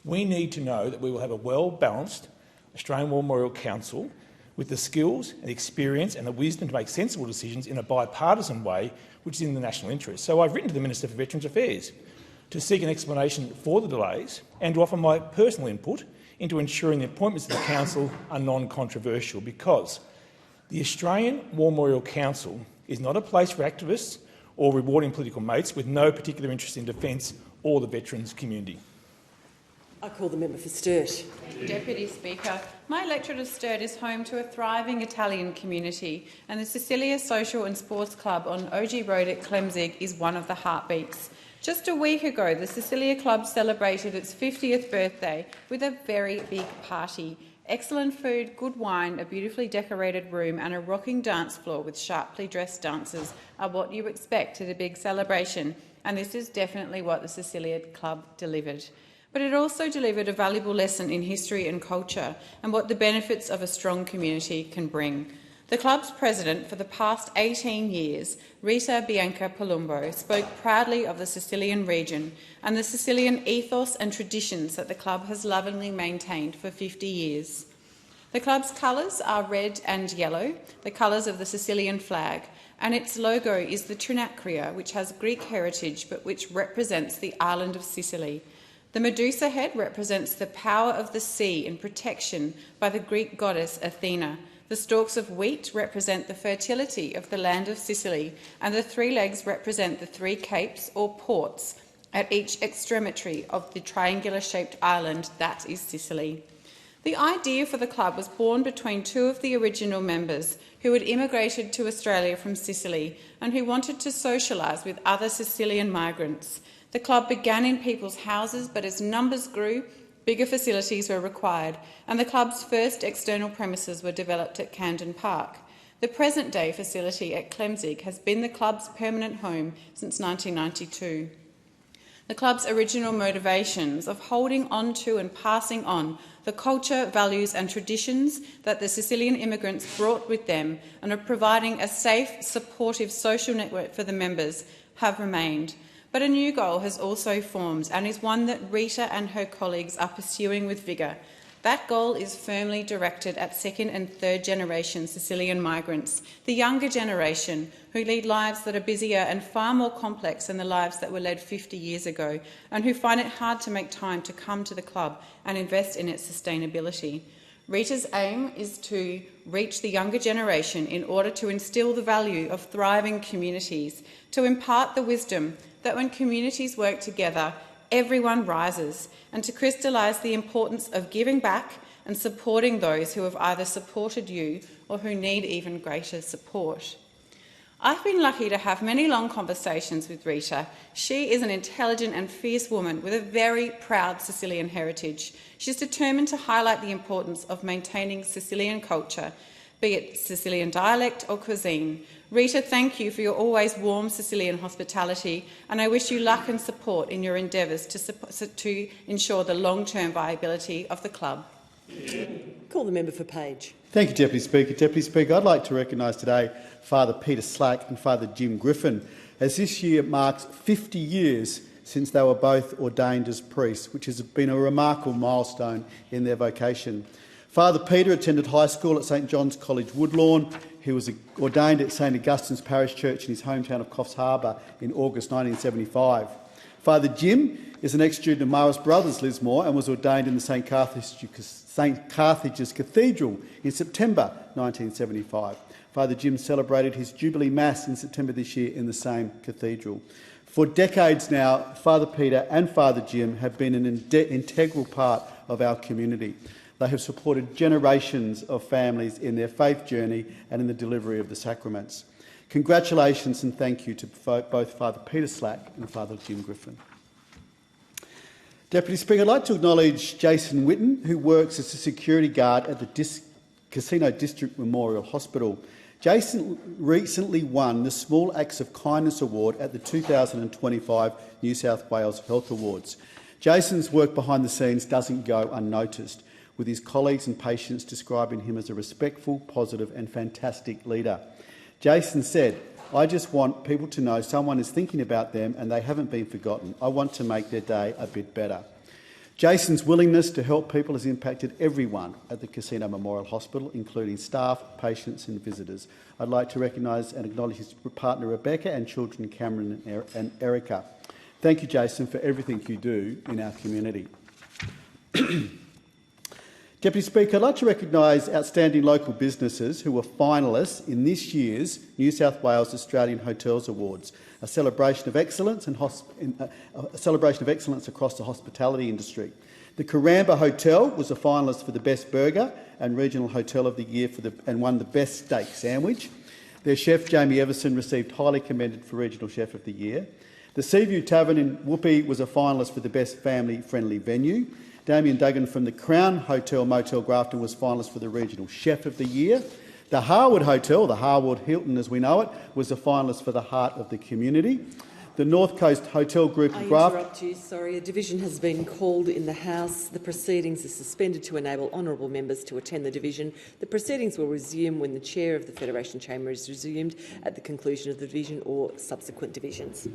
We need to know that we will have a well-balanced Australian War Memorial Council with the skills and experience and the wisdom to make sensible decisions in a bipartisan way, which is in the national interest. So I've written to the Minister for Veterans Affairs to seek an explanation for the delays and to offer my personal input into ensuring the appointments of the Council are non-controversial, because the Australian War Memorial Council is not a place for activists or rewarding political mates with no particular interest in defence or the veterans community. I call the member for Sturt. Deputy Speaker, my electorate of Sturt is home to a thriving Italian community, and the Cecilia Social and Sports Club on OG Road at Clemzig is one of the heartbeats. Just a week ago, the Cecilia Club celebrated its 50th birthday with a very big party. Excellent food, good wine, a beautifully decorated room and a rocking dance floor with sharply dressed dancers are what you expect at a big celebration, and this is definitely what the Cecilia Club delivered. But it also delivered a valuable lesson in history and culture and what the benefits of a strong community can bring. The club's president for the past 18 years, Rita Bianca Palumbo, spoke proudly of the Sicilian region and the Sicilian ethos and traditions that the club has lovingly maintained for 50 years. The club's colours are red and yellow, the colours of the Sicilian flag, and its logo is the Trinacria, which has Greek heritage but which represents the island of Sicily. The Medusa head represents the power of the sea and protection by the Greek goddess Athena. The stalks of wheat represent the fertility of the land of Sicily, and the three legs represent the three capes or ports at each extremity of the triangular-shaped island that is Sicily. The idea for the club was born between two of the original members who had immigrated to Australia from Sicily and who wanted to socialise with other Sicilian migrants. The club began in people's houses, but as numbers grew, bigger facilities were required, and the club's first external premises were developed at Camden Park. The present-day facility at Clemzig has been the club's permanent home since 1992. The club's original motivations of holding on to and passing on the culture, values and traditions that the Sicilian immigrants brought with them and of providing a safe, supportive social network for the members have remained. But a new goal has also formed and is one that Rita and her colleagues are pursuing with vigour. That goal is firmly directed at second and third generation Sicilian migrants, the younger generation who lead lives that are busier and far more complex than the lives that were led 50 years ago, and who find it hard to make time to come to the club and invest in its sustainability. Rita's aim is to reach the younger generation in order to instil the value of thriving communities, to impart the wisdom that when communities work together, everyone rises, and to crystallise the importance of giving back and supporting those who have either supported you or who need even greater support. I've been lucky to have many long conversations with Rita. She is an intelligent and fierce woman with a very proud Sicilian heritage. She's determined to highlight the importance of maintaining Sicilian culture, be it Sicilian dialect or cuisine. Rita, thank you for your always warm Sicilian hospitality, and I wish you luck and support in your endeavours to ensure the long-term viability of the club. Call the member for Page. Thank you, Deputy Speaker. Deputy Speaker, I'd like to recognise today Father Peter Slack and Father Jim Griffin, as this year marks 50 years since they were both ordained as priests, which has been a remarkable milestone in their vocation. Father Peter attended high school at St John's College Woodlawn. He was ordained at St Augustine's Parish Church in his hometown of Coffs Harbour in August 1975. Father Jim is an ex-student of Marist Brothers Lismore and was ordained in the St Carthage's Cathedral in September 1975. Father Jim celebrated his Jubilee Mass in September this year in the same cathedral. For decades now, Father Peter and Father Jim have been an integral part of our community. They have supported generations of families in their faith journey and in the delivery of the sacraments. Congratulations and thank you to both Father Peter Slack and Father Jim Griffin. Deputy Speaker, I'd like to acknowledge Jason Witten, who works as a security guard at the Casino District Memorial Hospital. Jason recently won the Small Acts of Kindness Award at the 2025 New South Wales Health Awards. Jason's work behind the scenes doesn't go unnoticed, with his colleagues and patients describing him as a respectful, positive and fantastic leader. Jason said, "I just want people to know someone is thinking about them and they haven't been forgotten. I want to make their day a bit better." Jason's willingness to help people has impacted everyone at the Casino Memorial Hospital, including staff, patients and visitors. I'd like to recognise and acknowledge his partner Rebecca and children Cameron and Erica. Thank you, Jason, for everything you do in our community. Deputy Speaker, I'd like to recognise outstanding local businesses who were finalists in this year's New South Wales Australian Hotels Awards, a celebration of excellence across the hospitality industry. The Karamba Hotel was a finalist for the Best Burger and Regional Hotel of the Year and won the Best Steak Sandwich. Their chef, Jamie Everson, received highly commended for Regional Chef of the Year. The Seaview Tavern in Whoopi was a finalist for the Best Family-Friendly Venue. Damien Duggan from the Crown Hotel Motel Grafton was finalist for the Regional Chef of the Year. The Harwood Hotel, the Harwood Hilton as we know it, was a finalist for the Heart of the Community. The North Coast Hotel Group in Grafton... I interrupt you. Sorry, a division has been called in the House. The proceedings are suspended to enable honourable members to attend the division. The proceedings will resume when the chair of the Federation Chamber is resumed at the conclusion of the division or subsequent divisions.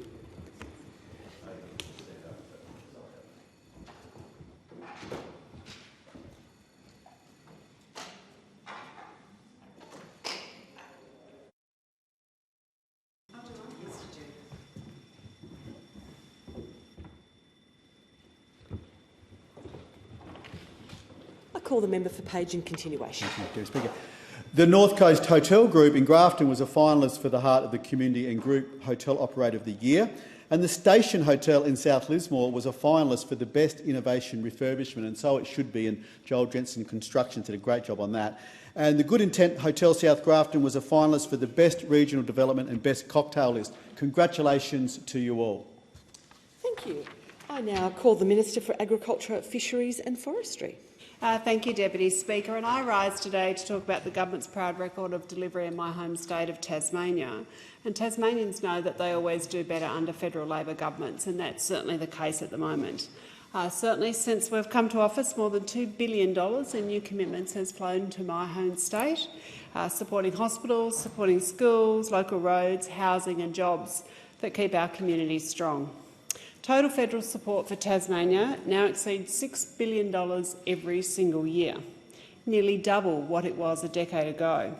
Call the member for Page in continuation. Thank you, Speaker. The North Coast Hotel Group in Grafton was a finalist for the Heart of the Community and Group Hotel Operator of the Year, and the Station Hotel in South Lismore was a finalist for the Best Innovation Refurbishment, and so it should be, and Joel Jensen Construction did a great job on that. And the Good Intent Hotel South Grafton was a finalist for the Best Regional Development and Best Cocktail List. Congratulations to you all. Thank you. I now call the Minister for Agriculture, Fisheries and Forestry. Thank you, Deputy Speaker. And I rise today to talk about the government's proud record of delivery in my home state of Tasmania. And Tasmanians know that they always do better under federal Labor governments, and that's certainly the case at the moment. Certainly since we've come to office, more than $2 billion in new commitments has flown to my home state, supporting hospitals, supporting schools, local roads, housing and jobs that keep our communities strong. Total federal support for Tasmania now exceeds $6 billion every single year, nearly double what it was a decade ago.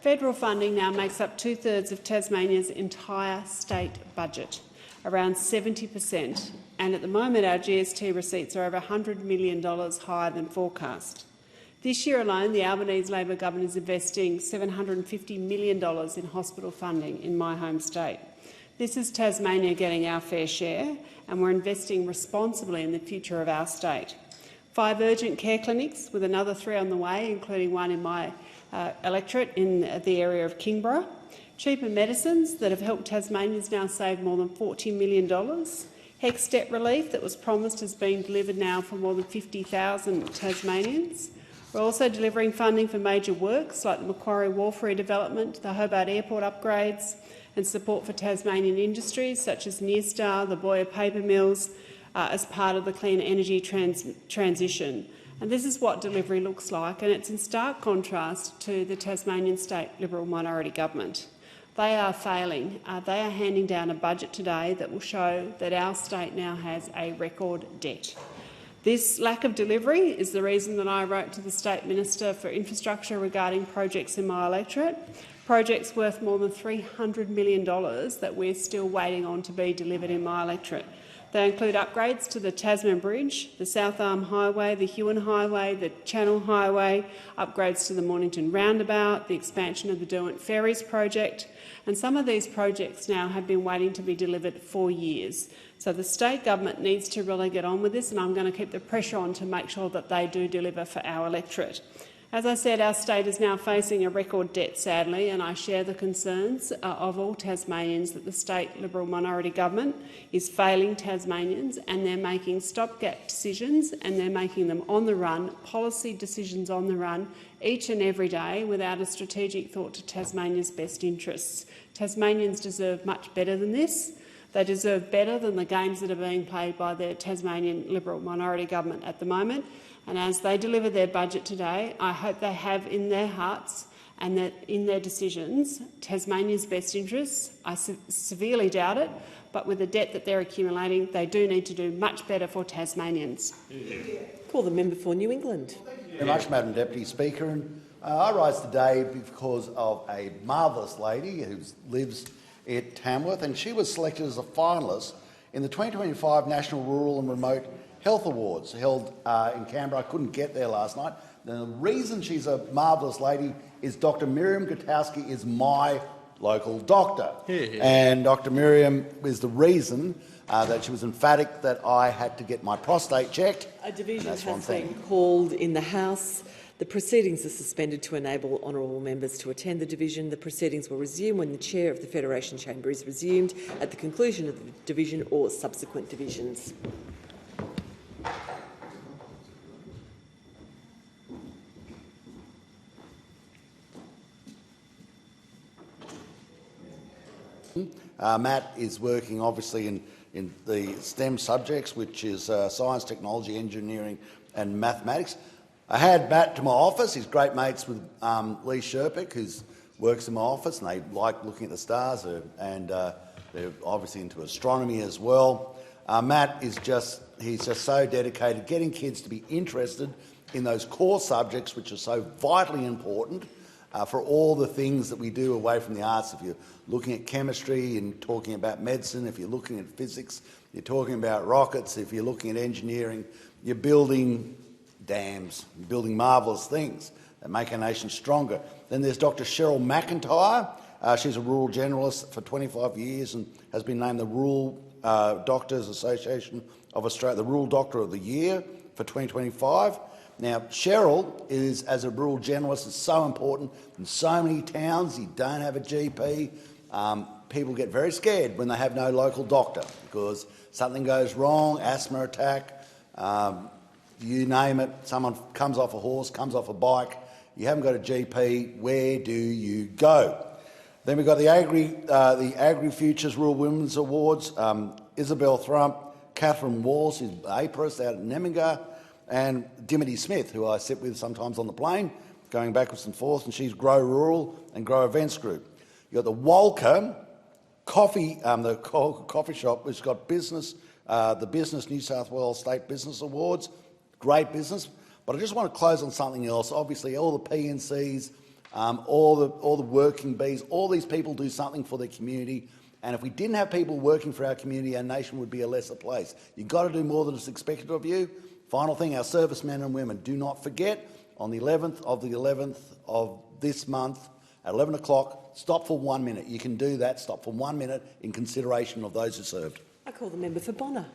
Federal funding now makes up 2/3 of Tasmania's entire state budget, around 70%, and at the moment our GST receipts are over $100 million higher than forecast. This year alone, the Albanese Labor government is investing $750 million in hospital funding in my home state. This is Tasmania getting our fair share, and we're investing responsibly in the future of our state. 5 urgent care clinics, with another 3 on the way, including one in my electorate in the area of Kingborough. Cheaper medicines that have helped Tasmanians now save more than $40 million. HECS debt relief that was promised has been delivered now for more than 50,000 Tasmanians. We're also delivering funding for major works like the Macquarie Wharf redevelopment, the Hobart Airport upgrades, and support for Tasmanian industries such as Nearstar, the Boyer paper mills, as part of the clean energy transition. And this is what delivery looks like, and it's in stark contrast to the Tasmanian state Liberal minority government. They are failing. They are handing down a budget today that will show that our state now has a record debt. This lack of delivery is the reason that I wrote to the State Minister for Infrastructure regarding projects in my electorate, projects worth more than $300 million that we're still waiting on to be delivered in my electorate. They include upgrades to the Tasman Bridge, the South Arm Highway, the Huon Highway, the Channel Highway, upgrades to the Mornington Roundabout, the expansion of the Derwent Ferries project, and some of these projects now have been waiting to be delivered for years. So the state government needs to really get on with this, and I'm going to keep the pressure on to make sure that they do deliver for our electorate. As I said, our state is now facing a record debt, sadly, and I share the concerns of all Tasmanians that the state Liberal minority government is failing Tasmanians, and they're making stopgap decisions, and they're making them on the run, policy decisions on the run, each and every day without a strategic thought to Tasmania's best interests. Tasmanians deserve much better than this. They deserve better than the games that are being played by the Tasmanian Liberal minority government at the moment. And as they deliver their budget today, I hope they have in their hearts and that in their decisions Tasmania's best interests. I severely doubt it, but with the debt that they're accumulating, they do need to do much better for Tasmanians. Call the member for New England. Thank you very much, Madam Deputy Speaker. And, I rise today because of a marvellous lady who lives at Tamworth, and she was selected as a finalist in the 2025 National Rural and Remote Health Awards held in Canberra. I couldn't get there last night. The reason she's a marvellous lady is Dr Miriam Gutowski is my local doctor. And Dr Miriam is the reason that she was emphatic that I had to get my prostate checked. A division has been called in the House. The proceedings are suspended to enable honourable members to attend the division. The proceedings will resume when the chair of the Federation Chamber is resumed at the conclusion of the division or subsequent divisions. Matt is working obviously in the STEM subjects, which is science, technology, engineering and mathematics. I had Matt to my office. He's great mates with Lee Sherpick, who works in my office, and they like looking at the stars, and they're obviously into astronomy as well. Matt is he's just so dedicated, getting kids to be interested in those core subjects which are so vitally important for all the things that we do away from the arts. If you're looking at chemistry and talking about medicine, if you're looking at physics, you're talking about rockets, if you're looking at engineering, you're building dams, you're building marvellous things that make our nation stronger. Then there's Dr Cheryl McIntyre. She's a rural generalist for 25 years and has been named the Rural Doctors Association of Australia, the Rural Doctor of the Year for 2025. Now, Cheryl is, as a rural generalist, is so important. In so many towns, you don't have a GP. People get very scared when they have no local doctor because something goes wrong, asthma attack, you name it, someone comes off a horse, comes off a bike, you haven't got a GP, where do you go? Then we've got the Agri-Futures Rural Women's Awards, Isabel Thrump, Catherine Walls, who's APRIS out at Nemmingar, and Dimity Smith, who I sit with sometimes on the plane, going backwards and forth, and she's Grow Rural and Grow Events Group. You've got the Walker Coffee, the coffee shop, which has got the Business New South Wales State Business Awards, great business. But I just want to close on something else. Obviously, all the PNCs, all the working bees, all these people do something for their community. And if we didn't have people working for our community, our nation would be a lesser place. You've got to do more than is expected of you. Final thing, our servicemen and women, do not forget, on the 11th of this month, at 11 o'clock, stop for 1 minute. You can do that, stop for 1 minute in consideration of those who served. I call the member for Bonner.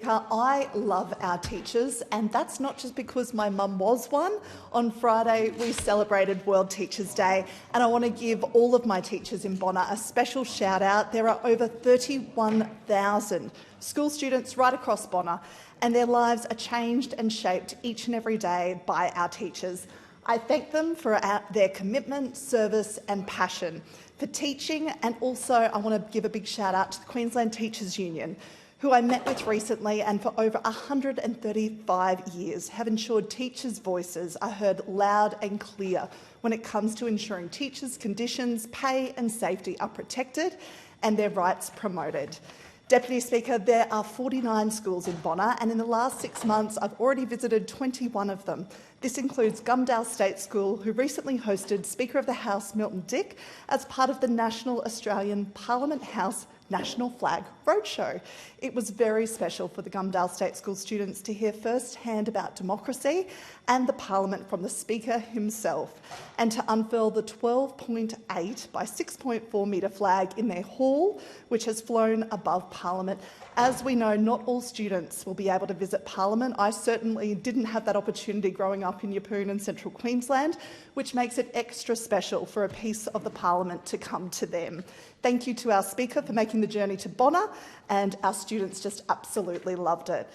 I love our teachers, and that's not just because my mum was one. On Friday, we celebrated World Teachers' Day, and I want to give all of my teachers in Bonner a special shout-out. There are over 31,000 school students right across Bonner, and their lives are changed and shaped each and every day by our teachers. I thank them for their commitment, service and passion for teaching, and also I want to give a big shout-out to the Queensland Teachers Union, who I met with recently and for over 135 years have ensured teachers' voices are heard loud and clear when it comes to ensuring teachers' conditions, pay and safety are protected and their rights promoted. Deputy Speaker, there are 49 schools in Bonner, and in the last 6 months I've already visited 21 of them. This includes Gumdale State School, who recently hosted Speaker of the House Milton Dick as part of the National Australian Parliament House National Flag Roadshow. It was very special for the Gumdale State School students to hear firsthand about democracy and the Parliament from the Speaker himself, and to unfurl the 12.8 by 6.4 metre flag in their hall, which has flown above Parliament. As we know, not all students will be able to visit Parliament. I certainly didn't have that opportunity growing up in Yeppoon and Central Queensland, which makes it extra special for a piece of the Parliament to come to them. Thank you to our Speaker for making the journey to Bonner, and our students just absolutely loved it.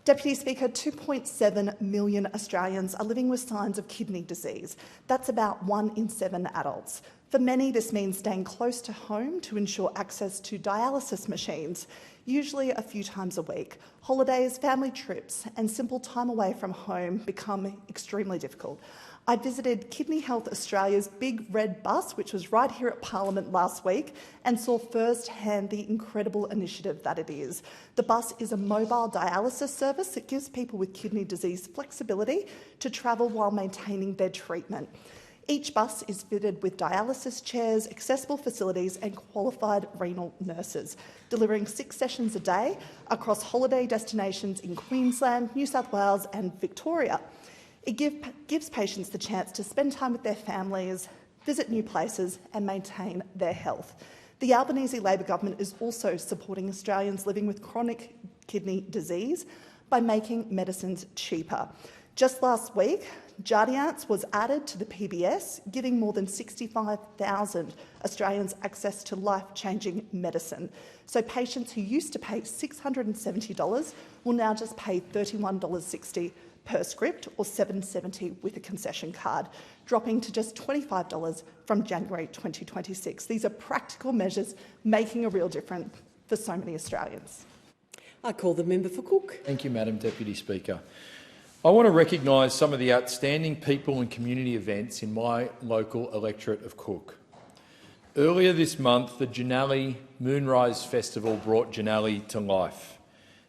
Deputy Speaker, 2.7 million Australians are living with signs of kidney disease. That's about 1 in 7 adults. For many, this means staying close to home to ensure access to dialysis machines, usually a few times a week. Holidays, family trips, and simple time away from home become extremely difficult. I visited Kidney Health Australia's Big Red Bus, which was right here at Parliament last week, and saw firsthand the incredible initiative that it is. The bus is a mobile dialysis service that gives people with kidney disease flexibility to travel while maintaining their treatment. Each bus is fitted with dialysis chairs, accessible facilities and qualified renal nurses, delivering 6 sessions a day across holiday destinations in Queensland, New South Wales and Victoria. It gives patients the chance to spend time with their families, visit new places and maintain their health. The Albanese Labor government is also supporting Australians living with chronic kidney disease by making medicines cheaper. Just last week, Jardiance was added to the PBS, giving more than 65,000 Australians access to life-changing medicine. So patients who used to pay $670 will now just pay $31.60 per script, or $7.70 with a concession card, dropping to just $25 from January 2026. These are practical measures making a real difference for so many Australians. I call the member for Cook. Thank you, Madam Deputy Speaker. I want to recognise some of the outstanding people and community events in my local electorate of Cook. Earlier this month, the Janali Moonrise Festival brought Janali to life.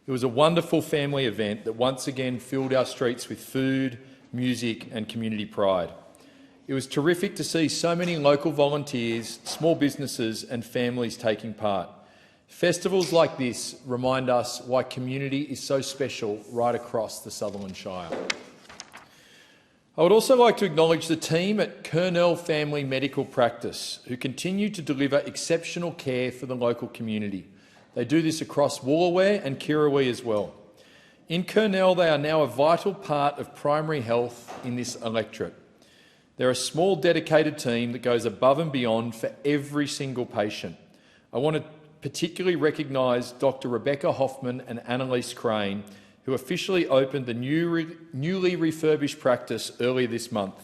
It was a wonderful family event that once again filled our streets with food, music and community pride. It was terrific to see so many local volunteers, small businesses and families taking part. Festivals like this remind us why community is so special right across the Sutherland Shire. I would also like to acknowledge the team at Kurnell Family Medical Practice, who continue to deliver exceptional care for the local community. They do this across Woolooware and Kirrawee as well. In Kurnell, they are now a vital part of primary health in this electorate. They're a small, dedicated team that goes above and beyond for every single patient. I want to particularly recognise Dr Rebecca Hoffman and Annalise Crane, who officially opened the newly refurbished practice earlier this month.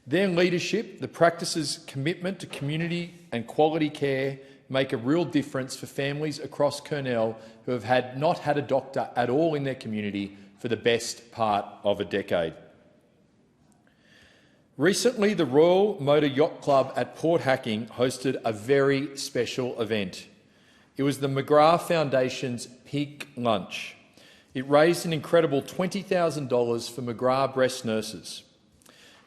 Their leadership, the practice's commitment to community and quality care make a real difference for families across Kurnell who have not had a doctor at all in their community for the best part of a decade. Recently, the Royal Motor Yacht Club at Port Hacking hosted a very special event. It was the McGrath Foundation's Pig Lunch. It raised an incredible $20,000 for McGrath breast nurses.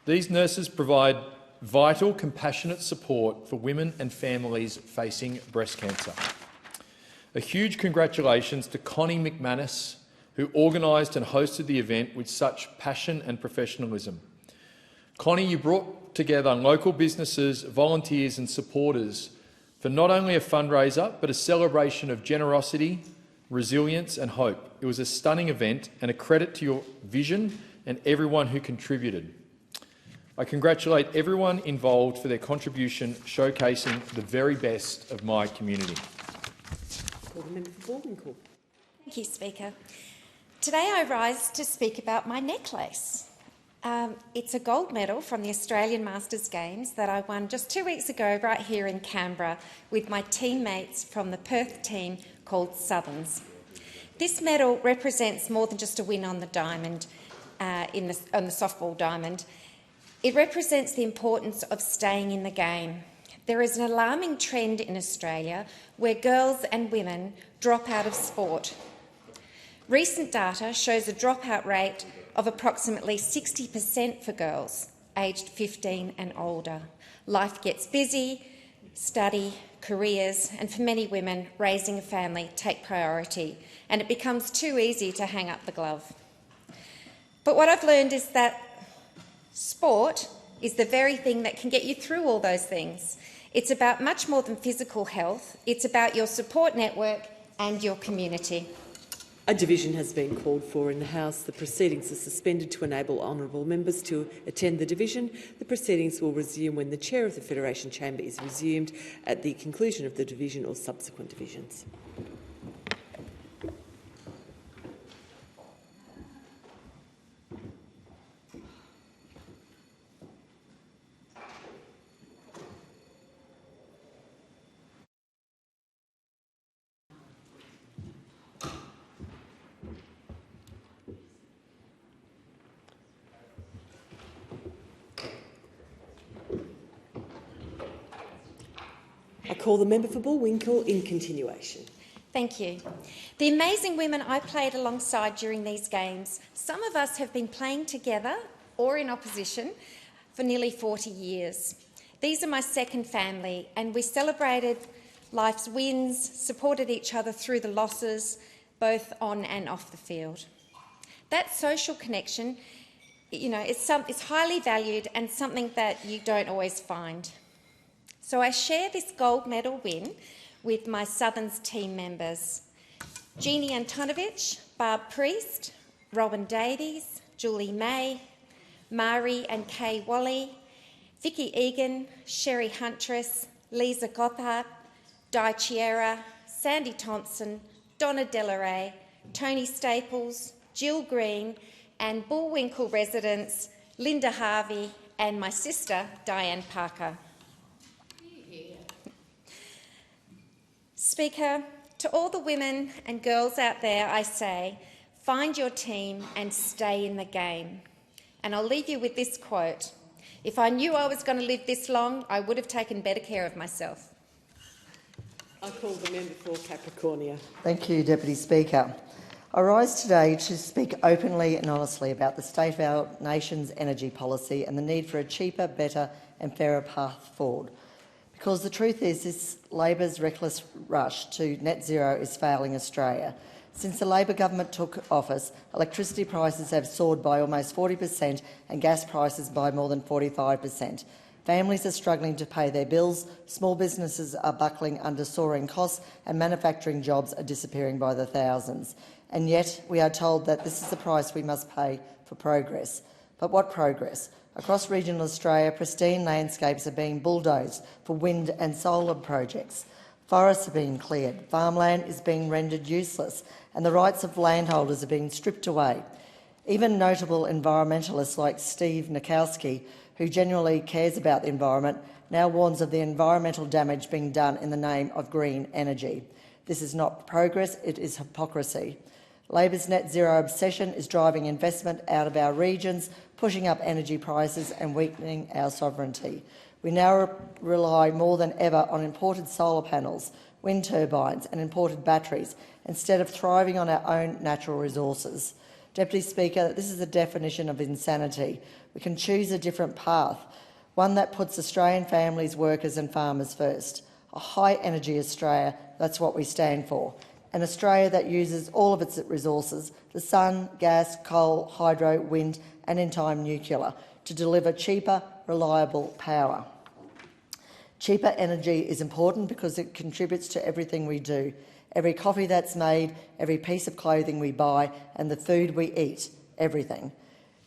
These nurses provide vital, compassionate support for women and families facing breast cancer. A huge congratulations to Connie McManus, who organised and hosted the event with such passion and professionalism. Connie, you brought together local businesses, volunteers and supporters for not only a fundraiser, but a celebration of generosity, resilience and hope. It was a stunning event and a credit to your vision and everyone who contributed. I congratulate everyone involved for their contribution, showcasing the very best of my community. Thank you, Speaker. Today I rise to speak about my necklace. It's a gold medal from the Australian Masters Games that I won just 2 weeks ago right here in Canberra with my teammates from the Perth team called Southerns. This medal represents more than just a win on the diamond, on the softball diamond. It represents the importance of staying in the game, There is an alarming trend in Australia where girls and women drop out of sport. Recent data shows a dropout rate of approximately 60% for girls aged 15 and older. Life gets busy, study, careers, and for many women, raising a family take priority, and it becomes too easy to hang up the glove. But what I've learned is that sport is the very thing that can get you through all those things. It's about much more than physical health. It's about your support network and your community. A division has been called for in the House. The proceedings are suspended to enable honourable members to attend the division. The proceedings will resume when the chair of the Federation Chamber is resumed at the conclusion of the division or subsequent divisions. I call the member for Bullwinkle in continuation. Thank you. The amazing women I played alongside during these games, some of us have been playing together or in opposition for nearly 40 years. These are my second family, and we celebrated life's wins, supported each other through the losses, both on and off the field. That social connection, it's highly valued and something that you don't always find. So I share this gold medal win with my Southerns team members, Jeannie Antonovich, Barb Priest, Robin Davies, Julie May, Mari and Kay Wally, Vicky Egan, Sherry Huntress, Lisa Gothard, Di Chiera, Sandy Thompson, Donna Delaray, Tony Staples, Jill Green, and Bullwinkle residents Linda Harvey and my sister Diane Parker. Speaker, to all the women and girls out there, I say, find your team and stay in the game. And I'll leave you with this quote: if I knew I was going to live this long, I would have taken better care of myself. I call the member for Capricornia. Thank you, Deputy Speaker. I rise today to speak openly and honestly about the state of our nation's energy policy and the need for a cheaper, better and fairer path forward. Because the truth is, this Labor's reckless rush to net zero is failing Australia. Since the Labor government took office, electricity prices have soared by almost 40% and gas prices by more than 45%. Families are struggling to pay their bills, small businesses are buckling under soaring costs and manufacturing jobs are disappearing by the thousands. And yet we are told that this is the price we must pay for progress. But what progress? Across regional Australia, pristine landscapes are being bulldozed for wind and solar projects. Forests are being cleared, farmland is being rendered useless, and the rights of landholders are being stripped away. Even notable environmentalists like Steve Nikowski, who genuinely cares about the environment, now warns of the environmental damage being done in the name of green energy. This is not progress, it is hypocrisy. Labor's net zero obsession is driving investment out of our regions, pushing up energy prices and weakening our sovereignty. We now rely more than ever on imported solar panels, wind turbines and imported batteries, instead of thriving on our own natural resources. Deputy Speaker, this is the definition of insanity. We can choose a different path, one that puts Australian families, workers and farmers first. A high-energy Australia, that's what we stand for. An Australia that uses all of its resources, the sun, gas, coal, hydro, wind and in time nuclear, to deliver cheaper, reliable power. Cheaper energy is important because it contributes to everything we do. Every coffee that's made, every piece of clothing we buy and the food we eat, everything.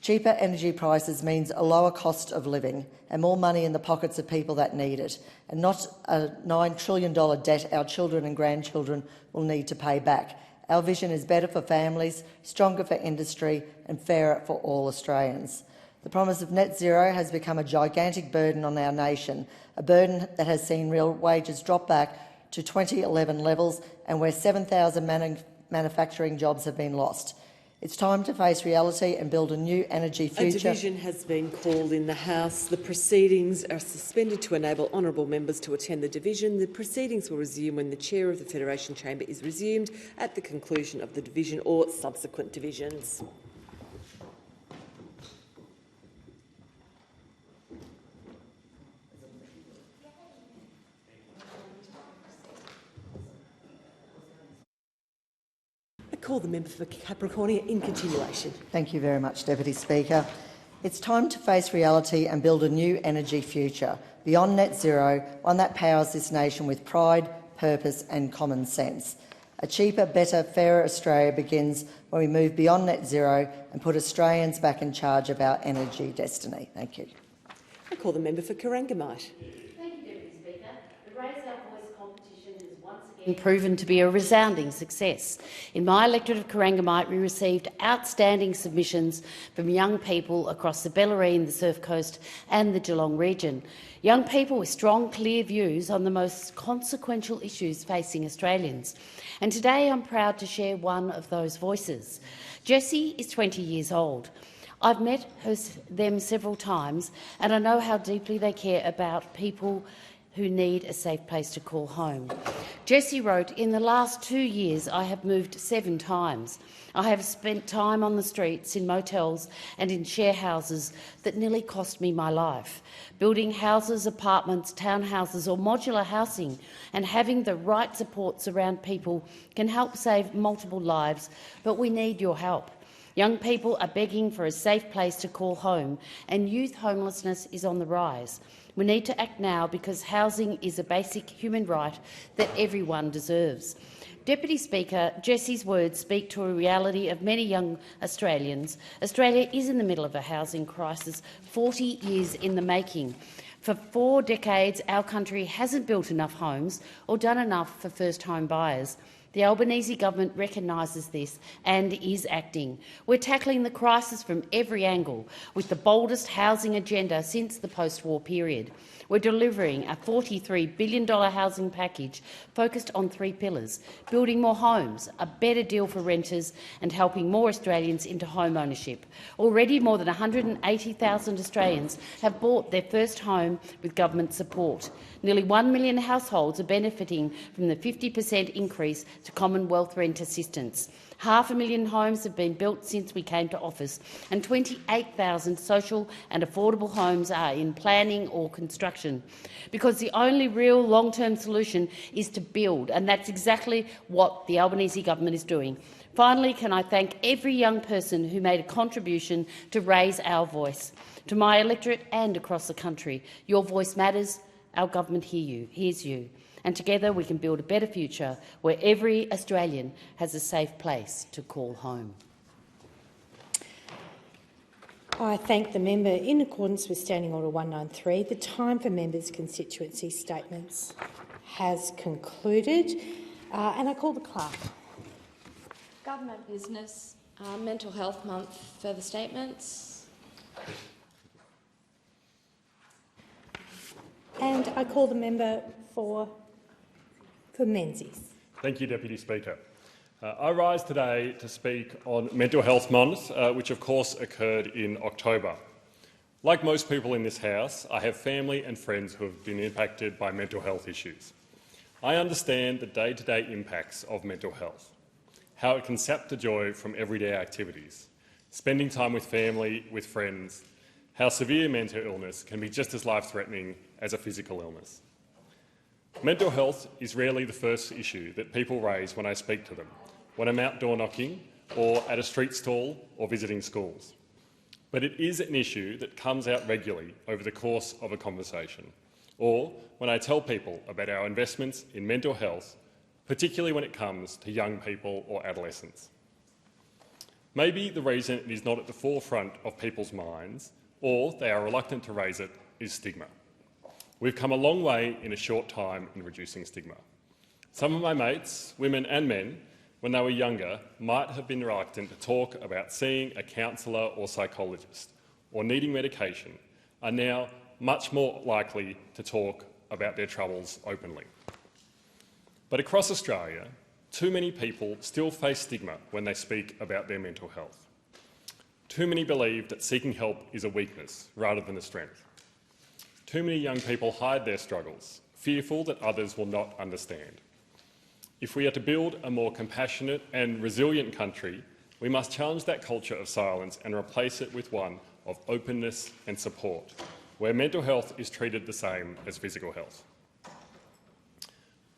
Cheaper energy prices means a lower cost of living and more money in the pockets of people that need it, and not a $9 trillion debt our children and grandchildren will need to pay back. Our vision is better for families, stronger for industry and fairer for all Australians. The promise of net zero has become a gigantic burden on our nation, a burden that has seen real wages drop back to 2011 levels and where 7,000 manufacturing jobs have been lost. It's time to face reality and build a new energy future. A division has been called in the House. The proceedings are suspended to enable honourable members to attend the division. The proceedings will resume when the Chair of the Federation Chamber is resumed at the conclusion of the division or subsequent divisions. Call the member for Capricornia in continuation. Thank you very much, Deputy Speaker. It's time to face reality and build a new energy future, beyond net zero, one that powers this nation with pride, purpose and common sense. A cheaper, better, fairer Australia begins when we move beyond net zero and put Australians back in charge of our energy destiny. Thank you. I call the member for Corangamite. Proven to be a resounding success. In my electorate of Corangamite, we received outstanding submissions from young people across the Bellarine, the Surf Coast and the Geelong region. Young people with strong, clear views on the most consequential issues facing Australians. And today I'm proud to share one of those voices. Jessie is 20 years old. I've met them several times and I know how deeply they care about people who need a safe place to call home. Jessie wrote, "In the last 2 years I have moved 7 times. I have spent time on the streets, in motels and in share houses that nearly cost me my life. Building houses, apartments, townhouses or modular housing and having the right supports around people can help save multiple lives, but we need your help. Young people are begging for a safe place to call home and youth homelessness is on the rise. We need to act now because housing is a basic human right that everyone deserves." Deputy Speaker, Jessie's words speak to a reality of many young Australians. Australia is in the middle of a housing crisis, 40 years in the making. For 4 decades, our country hasn't built enough homes or done enough for first home buyers. The Albanese government recognises this and is acting. We're tackling the crisis from every angle with the boldest housing agenda since the post-war period. We're delivering a $43 billion housing package focused on 3 pillars: building more homes, a better deal for renters and helping more Australians into home ownership. Already more than 180,000 Australians have bought their first home with government support. Nearly 1 million households are benefiting from the 50% increase to Commonwealth rent assistance. 500,000 homes have been built since we came to office, and 28,000 social and affordable homes are in planning or construction. Because the only real long-term solution is to build, and that's exactly what the Albanese government is doing. Finally, can I thank every young person who made a contribution to raise our voice. To my electorate and across the country, your voice matters. Our government hears you, and together we can build a better future where every Australian has a safe place to call home. I thank the member. In accordance with Standing Order 193, the time for members' constituency statements has concluded, and I call the clerk. Government business, Mental Health Month, further statements. And I call the member for Menzies. Thank you, Deputy Speaker. I rise today to speak on Mental Health Month, which of course occurred in October. Like most people in this House, I have family and friends who have been impacted by mental health issues. I understand the day-to-day impacts of mental health, how it can sap the joy from everyday activities, spending time with family, with friends, how severe mental illness can be just as life-threatening as a physical illness. Mental health is rarely the first issue that people raise when I speak to them, when I'm out door knocking or at a street stall or visiting schools. But it is an issue that comes out regularly over the course of a conversation, or when I tell people about our investments in mental health, particularly when it comes to young people or adolescents. Maybe the reason it is not at the forefront of people's minds, or they are reluctant to raise it, is stigma. We've come a long way in a short time in reducing stigma. Some of my mates, women and men, when they were younger, might have been reluctant to talk about seeing a counsellor or psychologist or needing medication, are now much more likely to talk about their troubles openly. But across Australia, too many people still face stigma when they speak about their mental health. Too many believe that seeking help is a weakness rather than a strength. Too many young people hide their struggles, fearful that others will not understand. If we are to build a more compassionate and resilient country, we must challenge that culture of silence and replace it with one of openness and support, where mental health is treated the same as physical health.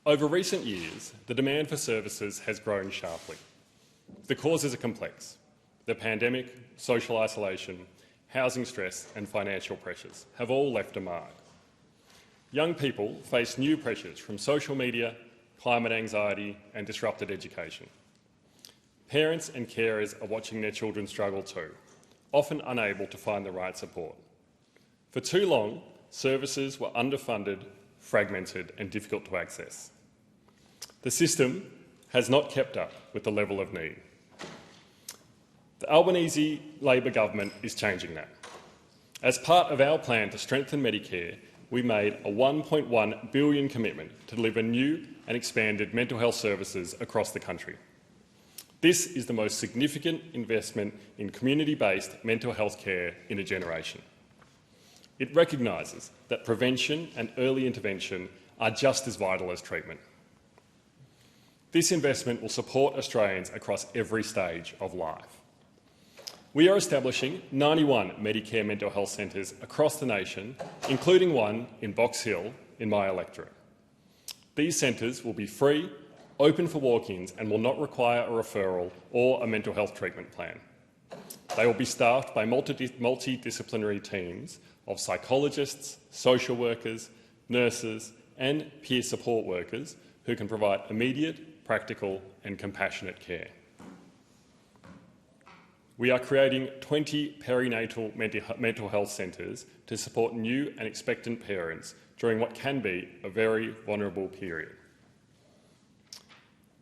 Over recent years, the demand for services has grown sharply. The causes are complex. The pandemic, social isolation, housing stress and financial pressures have all left a mark. Young people face new pressures from social media, climate anxiety and disrupted education. Parents and carers are watching their children struggle too, often unable to find the right support. For too long, services were underfunded, fragmented and difficult to access. The system has not kept up with the level of need. The Albanese Labor government is changing that. As part of our plan to strengthen Medicare, we made a $1.1 billion commitment to deliver new and expanded mental health services across the country. This is the most significant investment in community-based mental health care in a generation. It recognises that prevention and early intervention are just as vital as treatment. This investment will support Australians across every stage of life. We are establishing 91 Medicare mental health centres across the nation, including one in Box Hill in my electorate. These centres will be free, open for walk-ins and will not require a referral or a mental health treatment plan. They will be staffed by multidisciplinary teams of psychologists, social workers, nurses and peer support workers who can provide immediate, practical and compassionate care. We are creating 20 perinatal mental health centres to support new and expectant parents during what can be a very vulnerable period.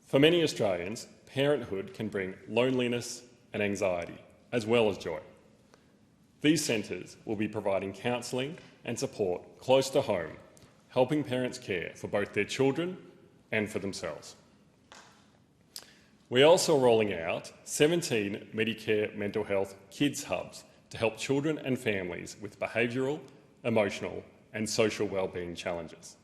For many Australians, parenthood can bring loneliness and anxiety, as well as joy. These centres will be providing counselling and support close to home, helping parents care for both their children and for themselves. We're also rolling out 17 Medicare mental health kids hubs to help children and families with behavioural, emotional and social wellbeing challenges.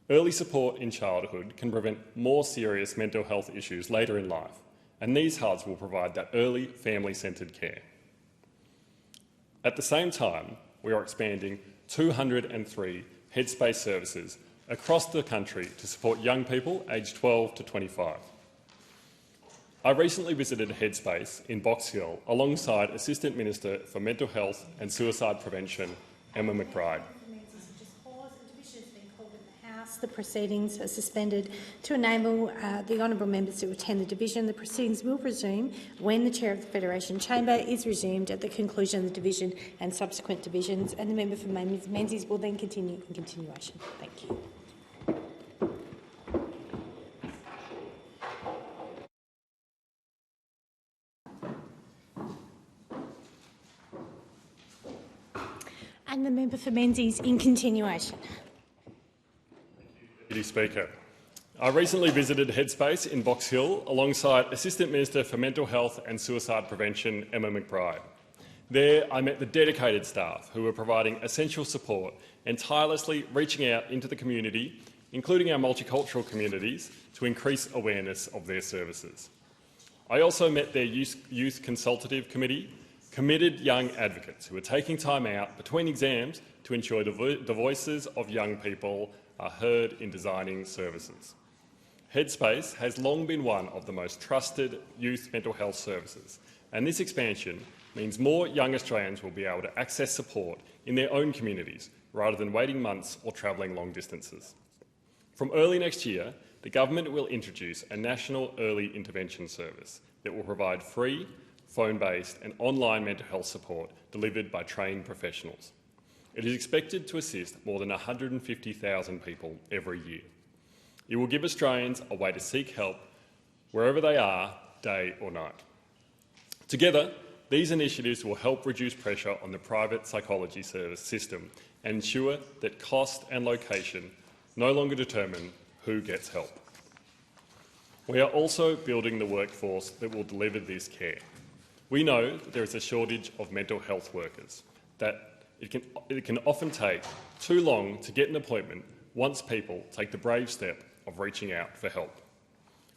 Early support in childhood can prevent more serious mental health issues later in life, and these hubs will provide that early family-centred care. At the same time, we are expanding 203 Headspace services across the country to support young people aged 12 to 25. I recently visited Headspace in Box Hill alongside Assistant Minister for Mental Health and Suicide Prevention, Emma McBride. The proceedings are suspended to enable the honourable members to attend the division. The proceedings will resume when the Chair of the Federation Chamber is resumed at the conclusion of the division and subsequent divisions, and the member for Menzies will then continue in continuation. Thank you. And the member for Menzies in continuation. Deputy Speaker, I recently visited Headspace in Box Hill alongside Assistant Minister for Mental Health and Suicide Prevention, Emma McBride. There, I met the dedicated staff who were providing essential support and tirelessly reaching out into the community, including our multicultural communities, to increase awareness of their services. I also met their Youth Consultative Committee, committed young advocates who are taking time out between exams to ensure the voices of young people are heard in designing services. Headspace has long been one of the most trusted youth mental health services, and this expansion means more young Australians will be able to access support in their own communities rather than waiting months or travelling long distances. From early next year, the government will introduce a national early intervention service that will provide free, phone-based and online mental health support delivered by trained professionals. It is expected to assist more than 150,000 people every year. It will give Australians a way to seek help wherever they are, day or night. Together, these initiatives will help reduce pressure on the private psychology service system and ensure that cost and location no longer determine who gets help. We are also building the workforce that will deliver this care. We know that there is a shortage of mental health workers, that it can often take too long to get an appointment once people take the brave step of reaching out for help.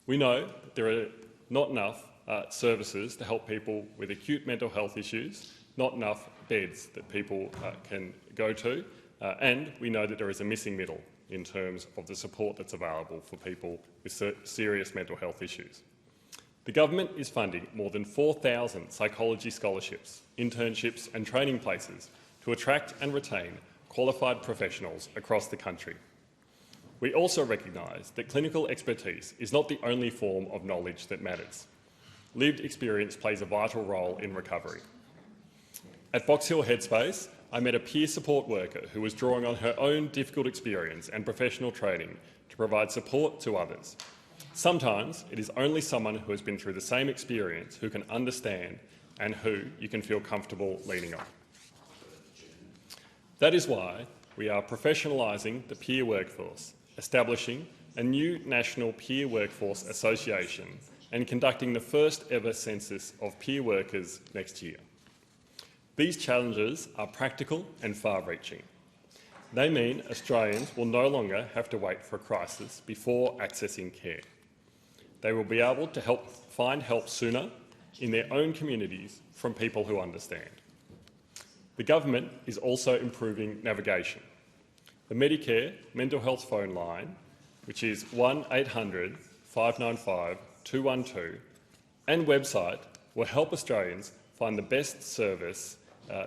We know that there are not enough services to help people with acute mental health issues, not enough beds that people can go to, and we know that there is a missing middle in terms of the support that's available for people with serious mental health issues. The government is funding more than 4,000 psychology scholarships, internships and training places to attract and retain qualified professionals across the country. We also recognise that clinical expertise is not the only form of knowledge that matters. Lived experience plays a vital role in recovery. At Box Hill Headspace, I met a peer support worker who was drawing on her own difficult experience and professional training to provide support to others. Sometimes it is only someone who has been through the same experience who can understand and who you can feel comfortable leaning on. That is why we are professionalising the peer workforce, establishing a new National Peer Workforce Association and conducting the first ever census of peer workers next year. These challenges are practical and far-reaching. They mean Australians will no longer have to wait for a crisis before accessing care. They will be able to find help sooner in their own communities from people who understand. The government is also improving navigation. The Medicare mental health phone line, which is 1800 595 212, and website will help Australians find the best service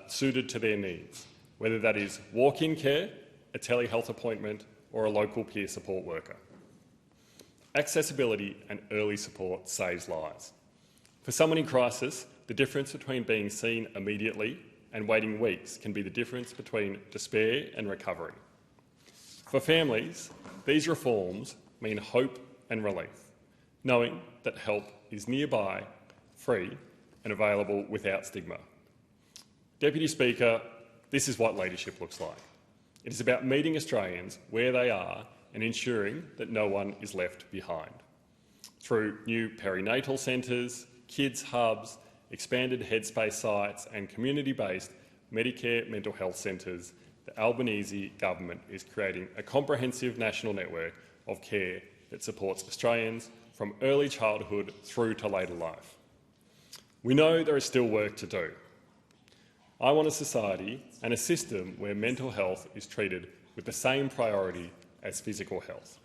suited to their needs, whether that is walk-in care, a telehealth appointment or a local peer support worker. Accessibility and early support saves lives. For someone in crisis, the difference between being seen immediately and waiting weeks can be the difference between despair and recovery. For families, these reforms mean hope and relief, knowing that help is nearby, free and available without stigma. Deputy Speaker, this is what leadership looks like. It is about meeting Australians where they are and ensuring that no one is left behind. Through new perinatal centres, kids hubs, expanded headspace sites and community-based Medicare mental health centres, the Albanese government is creating a comprehensive national network of care that supports Australians from early childhood through to later life. We know there is still work to do. I want a society and a system where mental health is treated with the same priority as physical health.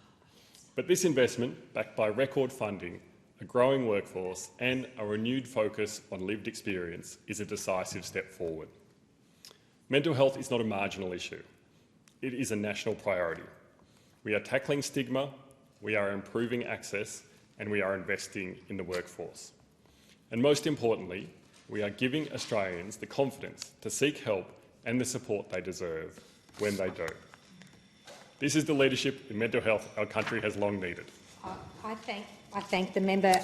But this investment, backed by record funding, a growing workforce and a renewed focus on lived experience, is a decisive step forward. Mental health is not a marginal issue. It is a national priority. We are tackling stigma, we are improving access, and we are investing in the workforce. And most importantly, we are giving Australians the confidence to seek help and the support they deserve when they do. This is the leadership in mental health our country has long needed. I thank the member.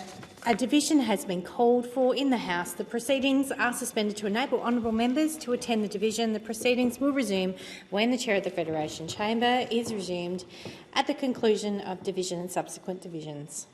A division has been called for in the House. The proceedings are suspended to enable honourable members to attend the division. The proceedings will resume when the Chair of the Federation Chamber is resumed at the conclusion of division and subsequent divisions.